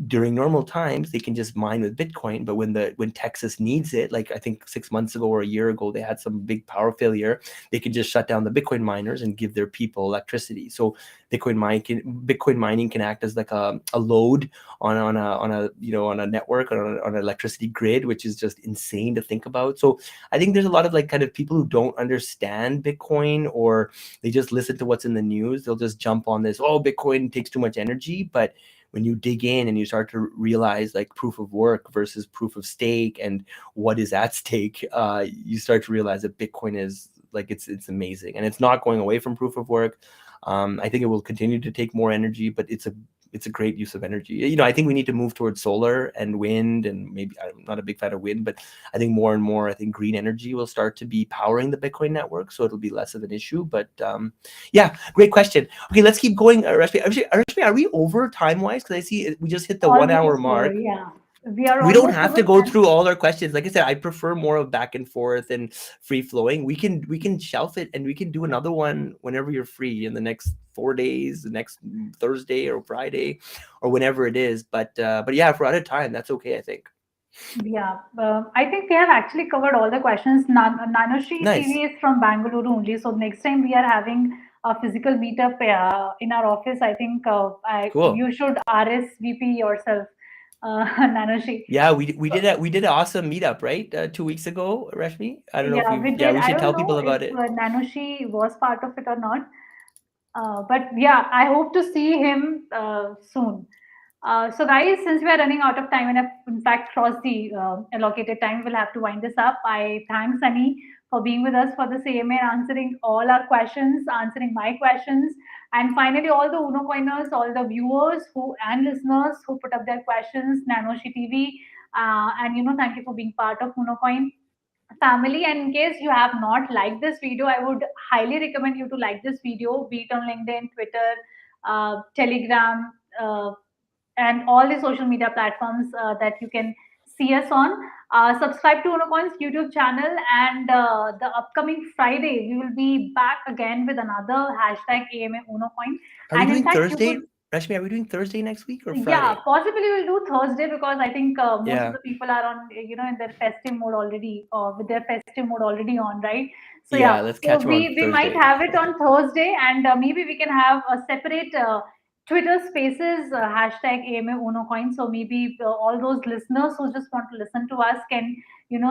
during normal times they can just mine with Bitcoin, but when Texas needs it, like I think 6 months ago or a year ago, they had some big power failure, they can just shut down the Bitcoin miners and give their people electricity. So Bitcoin mining can act as like a load on a network, or on an electricity grid, which is just insane to think about. So I think there's a lot of like kind of people who don't understand Bitcoin, or they just listen to what's in the news. They'll just jump on this, oh, Bitcoin takes too much energy. But when you dig in and you start to realize like proof of work versus proof of stake and what is at stake, you start to realize that Bitcoin is like, it's amazing, and it's not going away from proof of work. I think it will continue to take more energy, but it's a great use of energy. I think we need to move towards solar and wind, and maybe, I'm not a big fan of wind, but I think more and more, I think green energy will start to be powering the Bitcoin network, so it'll be less of an issue. But yeah, great question. Okay, let's keep going. Rashmi, are we over time-wise? Because I see we just hit the 1 hour mark. Yeah. We are We don't almost have to go through all our questions. Like I said, I prefer more of back and forth and free flowing. We can shelf it, and we can do another one whenever you're free in the next 4 days, the next Thursday or Friday, or whenever it is. But yeah, if we're out of time, that's okay, I think. Yeah, I think we have actually covered all the questions. Nanoshi Nice. TV is from Bangalore only. So next time we are having a physical meetup in our office, I think Cool. you should RSVP yourself, Nanoshi. Yeah, we did an awesome meetup, right? 2 weeks ago, Rashmi. I don't know if Yeah, you. we Yeah, did. we I should don't tell know people if about it. Nanoshi was part of it or not. But yeah, I hope to see him soon. So guys, since we are running out of time and have in fact crossed the allocated time, we'll have to wind this up. I thank Sunny for being with us for the AMA and answering all our questions, answering my questions, and finally all the Unocoiners, all the viewers who and listeners who put up their questions, Nanoshi TV, and thank you for being part of Unocoin family. And in case you have not liked this video, I would highly recommend you to like this video, be it on LinkedIn, Twitter, Telegram, and all the social media platforms that you can see us on. Subscribe to Unocoin's YouTube channel, and the upcoming Friday we will be back again with another hashtag AMA Unocoin. Are we And in doing fact, you Thursday, could, Rashmi? Are we doing Thursday next week or yeah, Friday? possibly we'll do Thursday because I think most of Yeah. the people are on, in their festive mode already, with their festive mode already on, right? So yeah, Yeah, let's so catch them on we might Thursday. have it on Thursday, and maybe we can have a separate Twitter Spaces hashtag AMA Unocoin. So maybe all those listeners who just want to listen to us can,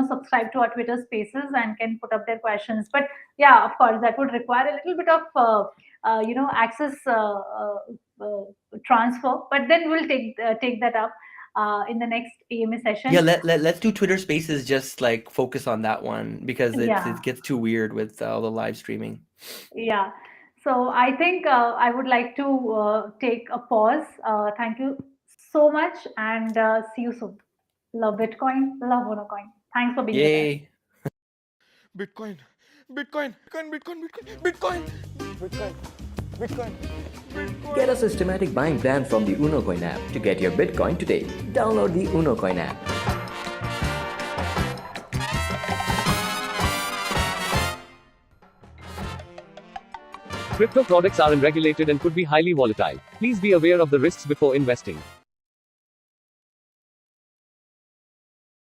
subscribe to our Twitter Spaces and can put up their questions. But yeah, of course, that would require a little bit of access transfer, but then we'll take that up in the next AMA session. Yeah, let's do Twitter Spaces. Just like focus on that one, because Yeah, it gets too weird with all the live streaming. yeah. So I think I would like to take a pause. Thank you so much, and see you soon. Love Bitcoin, love Unocoin. Thanks for being with us. Yay! Bitcoin, Bitcoin, Bitcoin, Bitcoin, Bitcoin, Bitcoin, Bitcoin, Bitcoin. Get a systematic buying plan from the Unocoin app to get your Bitcoin today. Download the Unocoin app. Crypto products are unregulated and could be highly volatile. Please be aware of the risks before investing.